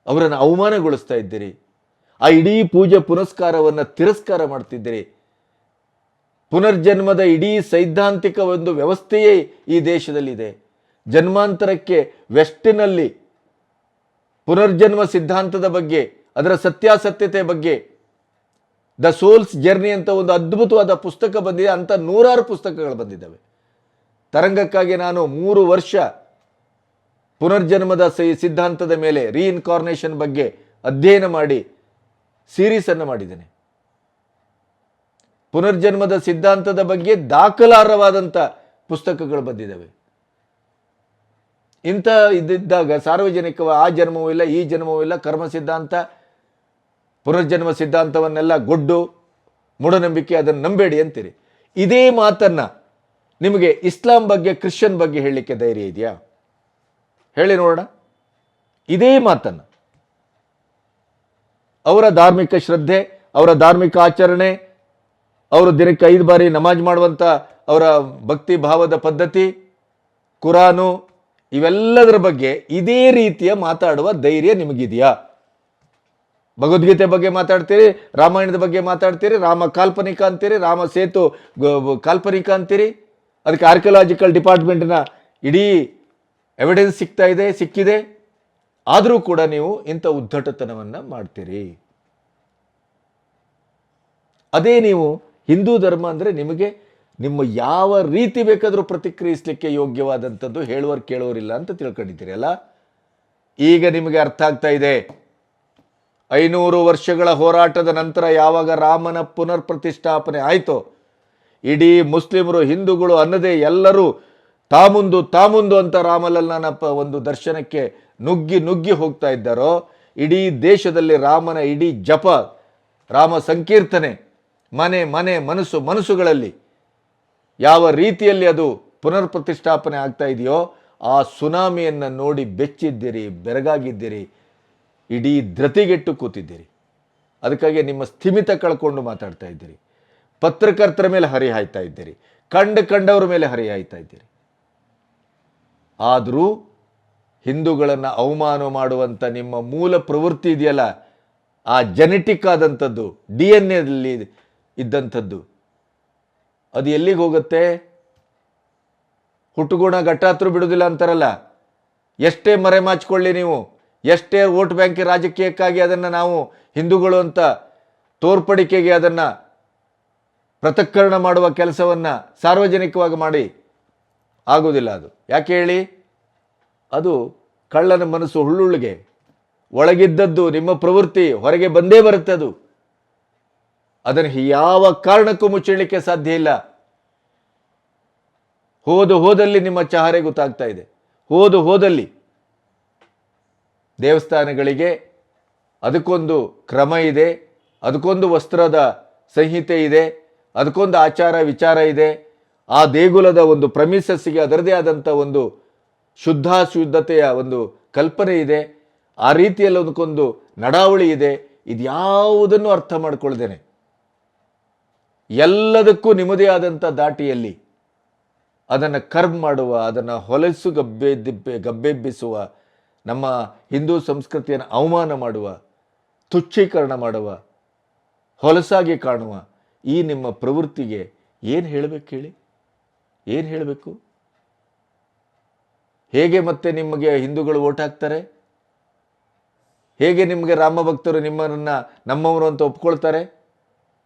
ಅವರನ್ನು ಅವಮಾನಗೊಳಿಸ್ತಾ ಇದ್ದೀರಿ, ಆ ಇಡೀ ಪೂಜೆ ಪುನಸ್ಕಾರವನ್ನು ತಿರಸ್ಕಾರ ಮಾಡ್ತಿದ್ದೀರಿ. ಪುನರ್ಜನ್ಮದ ಇಡೀ ಸೈದ್ಧಾಂತಿಕ ಒಂದು ವ್ಯವಸ್ಥೆಯೇ ಈ ದೇಶದಲ್ಲಿದೆ. ಜನ್ಮಾಂತರಕ್ಕೆ ವೆಸ್ಟಿನಲ್ಲಿ ಪುನರ್ಜನ್ಮ ಸಿದ್ಧಾಂತದ ಬಗ್ಗೆ, ಅದರ ಸತ್ಯಾಸತ್ಯತೆ ಬಗ್ಗೆ ದ ಸೋಲ್ಸ್ ಜರ್ನಿ ಅಂತ ಒಂದು ಅದ್ಭುತವಾದ ಪುಸ್ತಕ ಬಂದಿದೆ. ಅಂತ 100 ಪುಸ್ತಕಗಳು ಬಂದಿದ್ದಾವೆ. ತರಂಗಕ್ಕಾಗಿ ನಾನು 3 ವರ್ಷ ಪುನರ್ಜನ್ಮದ ಸಿದ್ಧಾಂತದ ಮೇಲೆ, ರೀಇನ್ಕಾರ್ನೇಷನ್ ಬಗ್ಗೆ ಅಧ್ಯಯನ ಮಾಡಿ ಸೀರೀಸನ್ನು ಮಾಡಿದ್ದೇನೆ. ಪುನರ್ಜನ್ಮದ ಸಿದ್ಧಾಂತದ ಬಗ್ಗೆ ದಾಖಲಾರ್ಹವಾದಂಥ ಪುಸ್ತಕಗಳು ಬಂದಿದ್ದಾವೆ. ಇಂಥ ಇದ್ದಾಗ ಸಾರ್ವಜನಿಕ ಆ ಜನ್ಮವೂ ಇಲ್ಲ, ಈ ಜನ್ಮವೂ ಇಲ್ಲ, ಕರ್ಮ ಸಿದ್ಧಾಂತ, ಪುನರ್ಜನ್ಮ ಸಿದ್ಧಾಂತವನ್ನೆಲ್ಲ ಗೊಡ್ಡು, ಮೂಢನಂಬಿಕೆ, ಅದನ್ನು ನಂಬೇಡಿ ಅಂತೀರಿ. ಇದೇ ಮಾತನ್ನು ನಿಮಗೆ ಇಸ್ಲಾಂ ಬಗ್ಗೆ, ಕ್ರಿಶ್ಚಿಯನ್ ಬಗ್ಗೆ ಹೇಳಲಿಕ್ಕೆ ಧೈರ್ಯ ಇದೆಯಾ? ಹೇಳಿ ನೋಡೋಣ. ಇದೇ ಮಾತನ್ನು ಅವರ ಧಾರ್ಮಿಕ ಶ್ರದ್ಧೆ, ಅವರ ಧಾರ್ಮಿಕ ಆಚರಣೆ, ಅವರು ದಿನಕ್ಕೆ 5 ಬಾರಿ ನಮಾಜ್ ಮಾಡುವಂಥ ಅವರ ಭಕ್ತಿ ಭಾವದ ಪದ್ಧತಿ, ಕುರಾನು, ಇವೆಲ್ಲದರ ಬಗ್ಗೆ ಇದೇ ರೀತಿಯ ಮಾತಾಡುವ ಧೈರ್ಯ ನಿಮಗಿದೆಯಾ? ಭಗವದ್ಗೀತೆ ಬಗ್ಗೆ ಮಾತಾಡ್ತೀರಿ, ರಾಮಾಯಣದ ಬಗ್ಗೆ ಮಾತಾಡ್ತೀರಿ, ರಾಮ ಕಾಲ್ಪನಿಕ ಅಂತೀರಿ, ರಾಮ ಸೇತು ಕಾಲ್ಪನಿಕ ಅಂತೀರಿ. ಅದಕ್ಕೆ ಆರ್ಕಿಯಾಲಜಿಕಲ್ ಡಿಪಾರ್ಟ್ಮೆಂಟ್ನ ಇಡೀ ಎವಿಡೆನ್ಸ್ ಸಿಕ್ಕಿದೆ. ಆದರೂ ಕೂಡ ನೀವು ಇಂಥ ಉದ್ದಟತನವನ್ನು ಮಾಡ್ತೀರಿ. ಅದೇ ನೀವು ಹಿಂದೂ ಧರ್ಮ ಅಂದರೆ ನಿಮಗೆ ನಿಮ್ಮ ಯಾವ ರೀತಿ ಬೇಕಾದರೂ ಪ್ರತಿಕ್ರಿಯಿಸಲಿಕ್ಕೆ ಯೋಗ್ಯವಾದಂಥದ್ದು ಹೇಳುವರು ಕೇಳೋರಿಲ್ಲ ಅಂತ ತಿಳ್ಕೊಂಡಿದ್ದೀರಿ ಅಲ್ಲ? ಈಗ ನಿಮಗೆ ಅರ್ಥ ಆಗ್ತಾ ಇದೆ. 500 ವರ್ಷಗಳ ಹೋರಾಟದ ನಂತರ ಯಾವಾಗ ರಾಮನ ಪುನರ್ ಪ್ರತಿಷ್ಠಾಪನೆ ಆಯಿತೋ, ಇಡೀ ಮುಸ್ಲಿಮರು ಹಿಂದೂಗಳು ಅನ್ನದೇ ಎಲ್ಲರೂ ತಾಮುಂದು ಅಂತ ರಾಮಲಲ್ಲನ ಒಂದು ದರ್ಶನಕ್ಕೆ ನುಗ್ಗಿ ಹೋಗ್ತಾ ಇದ್ದಾರೋ, ಇಡೀ ದೇಶದಲ್ಲಿ ರಾಮನ ಇಡೀ ಜಪ, ರಾಮ ಸಂಕೀರ್ತನೆ ಮನೆ ಮನಸ್ಸುಗಳಲ್ಲಿ ಯಾವ ರೀತಿಯಲ್ಲಿ ಅದು ಪುನರ್ ಪ್ರತಿಷ್ಠಾಪನೆ ಆಗ್ತಾ ಇದೆಯೋ, ಆ ಸುನಾಮಿಯನ್ನು ನೋಡಿ ಬೆಚ್ಚಿದ್ದೀರಿ, ಬೆರಗಾಗಿದ್ದೀರಿ, ಇಡೀ ಧೃತಿಗೆಟ್ಟು ಕೂತಿದ್ದೀರಿ. ಅದಕ್ಕಾಗಿ ನಿಮ್ಮ ಸ್ಥಿಮಿತ ಕಳ್ಕೊಂಡು ಮಾತಾಡ್ತಾ ಇದ್ದೀರಿ. ಪತ್ರಕರ್ತರ ಮೇಲೆ ಹರಿಹಾಯ್ತಾ ಇದ್ದೀರಿ, ಕಂಡವರ ಮೇಲೆ ಹರಿಹಾಯ್ತಾ ಇದ್ದೀರಿ. ಆದರೂ ಹಿಂದೂಗಳನ್ನು ಅವಮಾನ ಮಾಡುವಂಥ ನಿಮ್ಮ ಮೂಲ ಪ್ರವೃತ್ತಿ ಇದೆಯಲ್ಲ, ಆ ಜೆನೆಟಿಕ್ ಆದಂಥದ್ದು, DNA ದಲ್ಲಿ ಇದ್ದಂಥದ್ದು, ಅದು ಎಲ್ಲಿಗೆ ಹೋಗುತ್ತೆ? ಹುಟ್ಟುಗುಣ ಗಟ್ಟಾತ್ರೂ ಬಿಡುವುದಿಲ್ಲ ಅಂತಾರಲ್ಲ. ಎಷ್ಟೇ ಮರೆಮಾಚಿಕೊಳ್ಳಿ ನೀವು, ಎಷ್ಟೇ ವೋಟ್ ಬ್ಯಾಂಕ್ ರಾಜಕೀಯಕ್ಕಾಗಿ ಅದನ್ನು ನಾವು ಹಿಂದೂಗಳು ಅಂತ ತೋರ್ಪಡಿಕೆಗೆ ಅದನ್ನು ಪೃಥಕ್ಕರಣ ಮಾಡುವ ಕೆಲಸವನ್ನು ಸಾರ್ವಜನಿಕವಾಗಿ ಮಾಡಿ ಆಗೋದಿಲ್ಲ. ಅದು ಯಾಕೆ ಹೇಳಿ? ಅದು ಕಳ್ಳನ ಮನಸ್ಸು ಹುಳ್ಳುಳ್ಳಿಗೆ ಒಳಗಿದ್ದದ್ದು ನಿಮ್ಮ ಪ್ರವೃತ್ತಿ ಹೊರಗೆ ಬಂದೇ ಬರುತ್ತೆ. ಅದನ್ನು ಯಾವ ಕಾರಣಕ್ಕೂ ಮುಚ್ಚಿಡಲಿಕ್ಕೆ ಸಾಧ್ಯ ಇಲ್ಲ. ಹೋದಲ್ಲಿ ನಿಮ್ಮ ಚಹರೆ ಗೊತ್ತಾಗ್ತಾ ಇದೆ. ಹೋದಲ್ಲಿ ದೇವಸ್ಥಾನಗಳಿಗೆ ಅದಕ್ಕೊಂದು ಕ್ರಮ ಇದೆ, ಅದಕ್ಕೊಂದು ವಸ್ತ್ರದ ಸಂಹಿತೆ ಇದೆ, ಅದಕ್ಕೊಂದು ಆಚಾರ ವಿಚಾರ ಇದೆ. ಆ ದೇಗುಲದ ಒಂದು ಪ್ರಮಿಸಸ್ಸಿಗೆ ಅದರದೇ ಆದಂಥ ಒಂದು ಶುದ್ಧತೆಯ ಒಂದು ಕಲ್ಪನೆ ಇದೆ. ಆ ರೀತಿಯಲ್ಲಿ ಅದಕ್ಕೊಂದು ನಡಾವಳಿ ಇದೆ. ಇದ್ಯಾವುದನ್ನು ಅರ್ಥ ಮಾಡಿಕೊಳ್ಳದೇನೆ ಎಲ್ಲದಕ್ಕೂ ನಿಮ್ಮದೇ ಆದಂಥ ದಾಟಿಯಲ್ಲಿ ಅದನ್ನು ಕರ್ಬ್ ಮಾಡುವ, ಅದನ್ನು ಹೊಲಸು ಗಬ್ಬೆಬ್ಬಿಸುವ, ನಮ್ಮ ಹಿಂದೂ ಸಂಸ್ಕೃತಿಯನ್ನು ಅವಮಾನ ಮಾಡುವ ತುಚ್ಛೀಕರಣ ಮಾಡುವ, ಹೊಲಸಾಗಿ ಕಾಣುವ ಈ ನಿಮ್ಮ ಪ್ರವೃತ್ತಿಗೆ ಏನು ಹೇಳಬೇಕು ಹೇಳಿ? ಏನು ಹೇಳಬೇಕು? ಹೇಗೆ ಮತ್ತೆ ನಿಮಗೆ ಹಿಂದೂಗಳು ಓಟ್ ಹಾಕ್ತಾರೆ? ಹೇಗೆ ನಿಮಗೆ ರಾಮ ಭಕ್ತರು ನಿಮ್ಮನ್ನು ನಮ್ಮವರು ಅಂತ ಒಪ್ಕೊಳ್ತಾರೆ?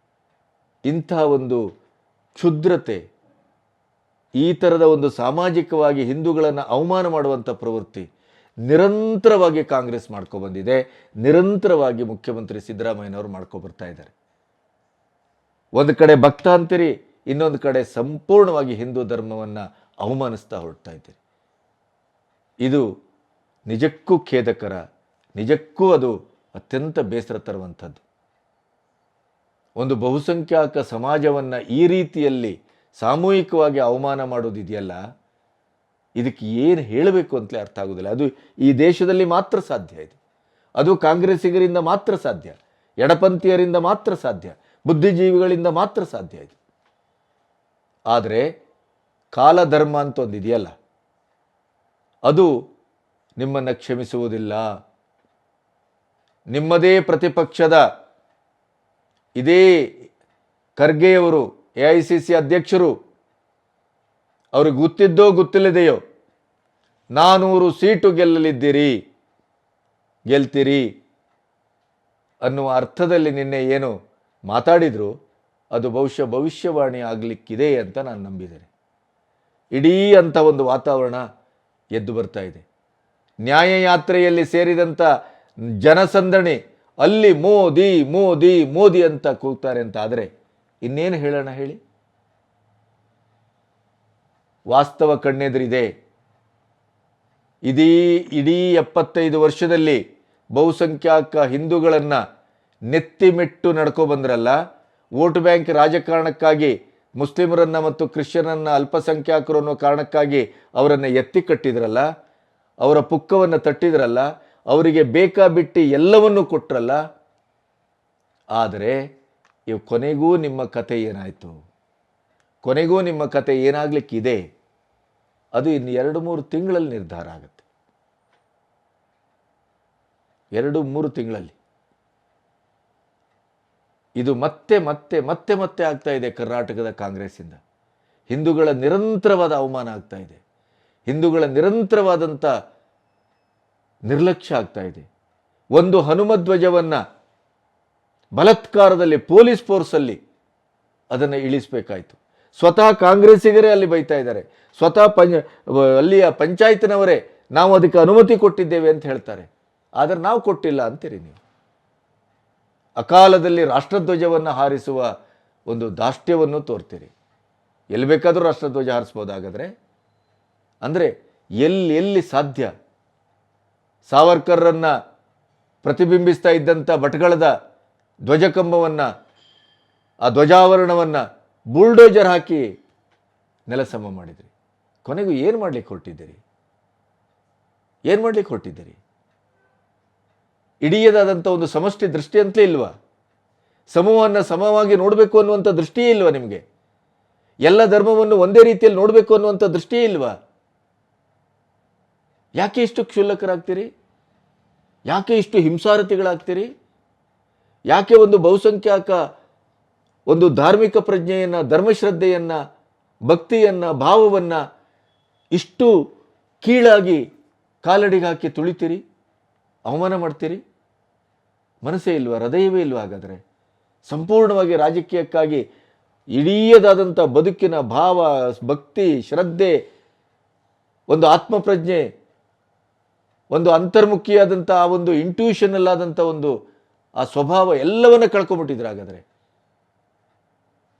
ಇಂಥ ಒಂದು ಕ್ಷುದ್ರತೆ, ಈ ಥರದ ಒಂದು ಸಾಮಾಜಿಕವಾಗಿ ಹಿಂದೂಗಳನ್ನು ಅವಮಾನ ಮಾಡುವಂಥ ಪ್ರವೃತ್ತಿ ನಿರಂತರವಾಗಿ ಕಾಂಗ್ರೆಸ್ ಮಾಡ್ಕೊಬಂದಿದೆ. ನಿರಂತರವಾಗಿ ಮುಖ್ಯಮಂತ್ರಿ ಸಿದ್ದರಾಮಯ್ಯನವರು ಮಾಡ್ಕೊಬರ್ತಾ ಇದ್ದಾರೆ. ಒಂದು ಕಡೆ ಭಕ್ತ ಅಂತೀರಿ, ಇನ್ನೊಂದು ಕಡೆ ಸಂಪೂರ್ಣವಾಗಿ ಹಿಂದೂ ಧರ್ಮವನ್ನು ಅವಮಾನಿಸ್ತಾ ಹೊರಡ್ತಾ ಇದ್ದೀರಿ. ಇದು ನಿಜಕ್ಕೂ ಖೇದಕರ, ನಿಜಕ್ಕೂ ಅದು ಅತ್ಯಂತ ಬೇಸರ ತರುವಂಥದ್ದು. ಒಂದು ಬಹುಸಂಖ್ಯಾತ ಸಮಾಜವನ್ನು ಈ ರೀತಿಯಲ್ಲಿ ಸಾಮೂಹಿಕವಾಗಿ ಅವಮಾನ ಮಾಡೋದಿದೆಯಲ್ಲ, ಇದಕ್ಕೆ ಏನು ಹೇಳಬೇಕು ಅಂತಲೇ ಅರ್ಥ ಆಗೋದಿಲ್ಲ. ಅದು ಈ ದೇಶದಲ್ಲಿ ಮಾತ್ರ ಸಾಧ್ಯ. ಇದು ಅದು ಕಾಂಗ್ರೆಸ್ಸಿಗರಿಂದ ಮಾತ್ರ ಸಾಧ್ಯ, ಎಡಪಂಥೀಯರಿಂದ ಮಾತ್ರ ಸಾಧ್ಯ, ಬುದ್ಧಿಜೀವಿಗಳಿಂದ ಮಾತ್ರ ಸಾಧ್ಯ ಇದು. ಆದರೆ ಕಾಲಧರ್ಮ ಅಂತ ಒಂದಿದೆಯಲ್ಲ, ಅದು ನಿಮ್ಮನ್ನು ಕ್ಷಮಿಸುವುದಿಲ್ಲ. ನಿಮ್ಮದೇ ಪ್ರತಿಪಕ್ಷದ ಇದೇ ಖರ್ಗೆಯವರು, AICC ಅಧ್ಯಕ್ಷರು, ಅವ್ರಿಗೆ ಗೊತ್ತಿದ್ದೋ ಗೊತ್ತಿಲ್ಲದೆಯೋ 400 ಸೀಟು ಗೆಲ್ತೀರಿ ಅನ್ನುವ ಅರ್ಥದಲ್ಲಿ ನಿನ್ನೆ ಏನು ಮಾತಾಡಿದ್ರು, ಅದು ಬಹುಶಃ ಭವಿಷ್ಯವಾಣಿ ಆಗಲಿಕ್ಕಿದೆ ಅಂತ ನಾನು ನಂಬಿದ್ದೇನೆ. ಇಡೀ ಅಂಥ ಒಂದು ವಾತಾವರಣ ಎದ್ದು ಬರ್ತಾ ಇದೆ. ನ್ಯಾಯಯಾತ್ರೆಯಲ್ಲಿ ಸೇರಿದಂಥ ಜನಸಂದಣಿ ಅಲ್ಲಿ ಮೋದಿ ಮೋದಿ ಮೋದಿ ಅಂತ ಕೂಗ್ತಾರೆ ಅಂತ ಆದರೆ ಇನ್ನೇನು ಹೇಳೋಣ ಹೇಳಿ? ವಾಸ್ತವ ಕಣ್ಣೆದುರಿದೆ. ಇಡೀ 75 ವರ್ಷದಲ್ಲಿ ಬಹುಸಂಖ್ಯಾತ ಹಿಂದೂಗಳನ್ನು ನೆತ್ತಿಮೆಟ್ಟು ನಡ್ಕೊ ಬಂದ್ರಲ್ಲ, ವೋಟ್ ಬ್ಯಾಂಕ್ ರಾಜಕಾರಣಕ್ಕಾಗಿ ಮುಸ್ಲಿಮರನ್ನು ಮತ್ತು ಕ್ರಿಶ್ಚಿಯನನ್ನು, ಅಲ್ಪಸಂಖ್ಯಾತರು ಅನ್ನೋ ಕಾರಣಕ್ಕಾಗಿ ಅವರನ್ನು ಎತ್ತಿ ಕಟ್ಟಿದ್ರಲ್ಲ, ಅವರ ಪುಕ್ಕವನ್ನು ತಟ್ಟಿದ್ರಲ್ಲ, ಅವರಿಗೆ ಬೇಕಾಬಿಟ್ಟು ಎಲ್ಲವನ್ನೂ ಕೊಟ್ರಲ್ಲ. ಆದರೆ ಕೊನೆಗೂ ನಿಮ್ಮ ಕತೆ ಏನಾಯಿತು? ಕೊನೆಗೂ ನಿಮ್ಮ ಕತೆ ಏನಾಗಲಿಕ್ಕಿದೆ? ಅದು ಇನ್ನು 2-3 ತಿಂಗಳಲ್ಲಿ ನಿರ್ಧಾರ ಆಗುತ್ತೆ. 2-3 ತಿಂಗಳಲ್ಲಿ ಇದು ಮತ್ತೆ ಮತ್ತೆ ಮತ್ತೆ ಮತ್ತೆ ಆಗ್ತಾ ಇದೆ. ಕರ್ನಾಟಕದ ಕಾಂಗ್ರೆಸ್ಸಿಂದ ಹಿಂದೂಗಳ ನಿರಂತರವಾದ ಅವಮಾನ ಆಗ್ತಾ ಇದೆ. ಹಿಂದೂಗಳ ನಿರಂತರವಾದಂಥ ನಿರ್ಲಕ್ಷ್ಯ ಆಗ್ತಾ ಇದೆ. ಒಂದು ಹನುಮಧ್ವಜವನ್ನು ಬಲಾತ್ಕಾರದಲ್ಲಿ ಪೊಲೀಸ್ ಫೋರ್ಸಲ್ಲಿ ಅದನ್ನು ಇಳಿಸಬೇಕಾಯಿತು. ಸ್ವತಃ ಕಾಂಗ್ರೆಸ್ಸಿಗರೇ ಅಲ್ಲಿ ಬೈತಾ ಇದ್ದಾರೆ. ಸ್ವತಃ ಅಲ್ಲಿಯ ಪಂಚಾಯತ್ನವರೇ ನಾವು ಅದಕ್ಕೆ ಅನುಮತಿ ಕೊಟ್ಟಿದ್ದೇವೆ ಅಂತ ಹೇಳ್ತಾರೆ. ಆದರೆ ನಾವು ಕೊಟ್ಟಿಲ್ಲ ಅಂತೀರಿ ನೀವು. ಅಕಾಲದಲ್ಲಿ ರಾಷ್ಟ್ರಧ್ವಜವನ್ನು ಹಾರಿಸುವ ಒಂದು ದಾಷ್ಟ್ಯವನ್ನು ತೋರ್ತೀರಿ. ಎಲ್ಲಿ ಬೇಕಾದರೂ ರಾಷ್ಟ್ರಧ್ವಜ ಹಾರಿಸ್ಬೋದಾಗಾದರೆ ಅಂದರೆ ಎಲ್ಲಿ ಸಾಧ್ಯ? ಸಾವರ್ಕರ್ರನ್ನು ಪ್ರತಿಬಿಂಬಿಸ್ತಾ ಇದ್ದಂಥ ಭಟ್ಕಳದ ಧ್ವಜಕಂಬವನ್ನು, ಆ ಧ್ವಜಾವರಣವನ್ನು ಬುಲ್ಡೋಜರ್ ಹಾಕಿ ನೆಲಸಮ ಮಾಡಿದ್ರಿ. ಕೊನೆಗೂ ಏನು ಮಾಡಲಿಕ್ಕೆ ಹೊರಟಿದ್ದೀರಿ? ಏನು ಮಾಡಲಿಕ್ಕೆ ಹೊರಟಿದ್ದೀರಿ? ಇಡೀದಾದಂಥ ಒಂದು ಸಮಷ್ಟಿ ದೃಷ್ಟಿ ಅಂತಲೇ ಇಲ್ವಾ? ಸಮೂಹವನ್ನು ಸಮವಾಗಿ ನೋಡಬೇಕು ಅನ್ನುವಂಥ ದೃಷ್ಟಿಯೇ ಇಲ್ವಾ ನಿಮಗೆ? ಎಲ್ಲ ಧರ್ಮವನ್ನು ಒಂದೇ ರೀತಿಯಲ್ಲಿ ನೋಡಬೇಕು ಅನ್ನುವಂಥ ದೃಷ್ಟಿಯೇ ಇಲ್ವಾ? ಯಾಕೆ ಇಷ್ಟು ಕ್ಷುಲ್ಲಕರಾಗ್ತೀರಿ? ಯಾಕೆ ಇಷ್ಟು ಹಿಂಸಾರತಿಗಳಾಗ್ತೀರಿ? ಯಾಕೆ ಒಂದು ಬಹುಸಂಖ್ಯಾತ ಒಂದು ಧಾರ್ಮಿಕ ಪ್ರಜ್ಞೆಯನ್ನು, ಧರ್ಮಶ್ರದ್ಧೆಯನ್ನು, ಭಕ್ತಿಯನ್ನು, ಭಾವವನ್ನು ಇಷ್ಟು ಕೀಳಾಗಿ ಕಾಲಡಿಗೆ ಹಾಕಿ ತುಳಿತೀರಿ, ಅವಮಾನ ಮಾಡ್ತೀರಿ? ಮನಸ್ಸೇ ಇಲ್ವಾ? ಹೃದಯವೇ ಇಲ್ವಾ? ಹಾಗಾದರೆ ಸಂಪೂರ್ಣವಾಗಿ ರಾಜಕೀಯಕ್ಕಾಗಿ ಇಡೀದಾದಂಥ ಬದುಕಿನ ಭಾವ, ಭಕ್ತಿ, ಶ್ರದ್ಧೆ, ಒಂದು ಆತ್ಮಪ್ರಜ್ಞೆ, ಒಂದು ಅಂತರ್ಮುಖಿಯಾದಂಥ ಆ ಒಂದು ಇಂಟ್ಯೂಷನಲ್ ಆದಂಥ ಒಂದು ಆ ಸ್ವಭಾವ ಎಲ್ಲವನ್ನ ಕಳ್ಕೊಂಬಿಟ್ಟಿದ್ರು. ಹಾಗಾದರೆ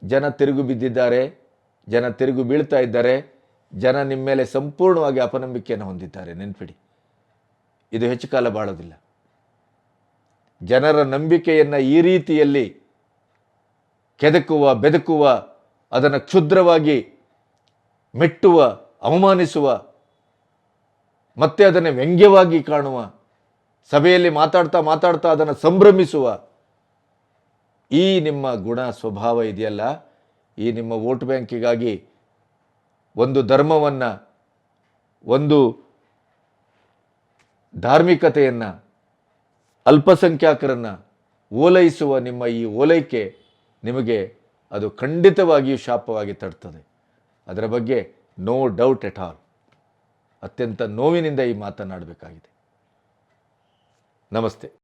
ಜನ ತಿರುಗು ಬಿದ್ದಿದ್ದಾರೆ, ಜನ ತಿರುಗು ಬೀಳ್ತಾ ಇದ್ದಾರೆ, ಜನ ನಿಮ್ಮ ಮೇಲೆ ಸಂಪೂರ್ಣವಾಗಿ ಅಪನಂಬಿಕೆಯನ್ನು ಹೊಂದಿದ್ದಾರೆ. ನೆನ್ಪಿಡಿ, ಇದು ಹೆಚ್ಚು ಕಾಲ ಬಾಳೋದಿಲ್ಲ. ಜನರ ನಂಬಿಕೆಯನ್ನು ಈ ರೀತಿಯಲ್ಲಿ ಕೆದಕುವ, ಬೆದಕುವ, ಅದನ್ನು ಕ್ಷುದ್ರವಾಗಿ ಮೆಟ್ಟುವ, ಅವಮಾನಿಸುವ, ಮತ್ತೆ ಅದನ್ನು ವ್ಯಂಗ್ಯವಾಗಿ ಕಾಣುವ, ಸಭೆಯಲ್ಲಿ ಮಾತಾಡ್ತಾ ಅದನ್ನು ಸಂಭ್ರಮಿಸುವ ಈ ನಿಮ್ಮ ಗುಣ ಸ್ವಭಾವ ಇದೆಯಲ್ಲ, ಈ ನಿಮ್ಮ ವೋಟ್ ಬ್ಯಾಂಕಿಗಾಗಿ ಒಂದು ಧರ್ಮವನ್ನು, ಒಂದು ಧಾರ್ಮಿಕತೆಯನ್ನು, ಅಲ್ಪಸಂಖ್ಯಾತರನ್ನು ಓಲೈಸುವ ನಿಮ್ಮ ಈ ಓಲೈಕೆ ನಿಮಗೆ ಅದು ಖಂಡಿತವಾಗಿಯೂ ಶಾಪವಾಗಿ ತಡ್ತದೆ. ಅದರ ಬಗ್ಗೆ ನೋ ಡೌಟ್ ಎಟ್ ಆಲ್. ಅತ್ಯಂತ ನೋವಿನಿಂದ ಈ ಮಾತನಾಡಬೇಕಾಗಿದೆ. ನಮಸ್ತೆ.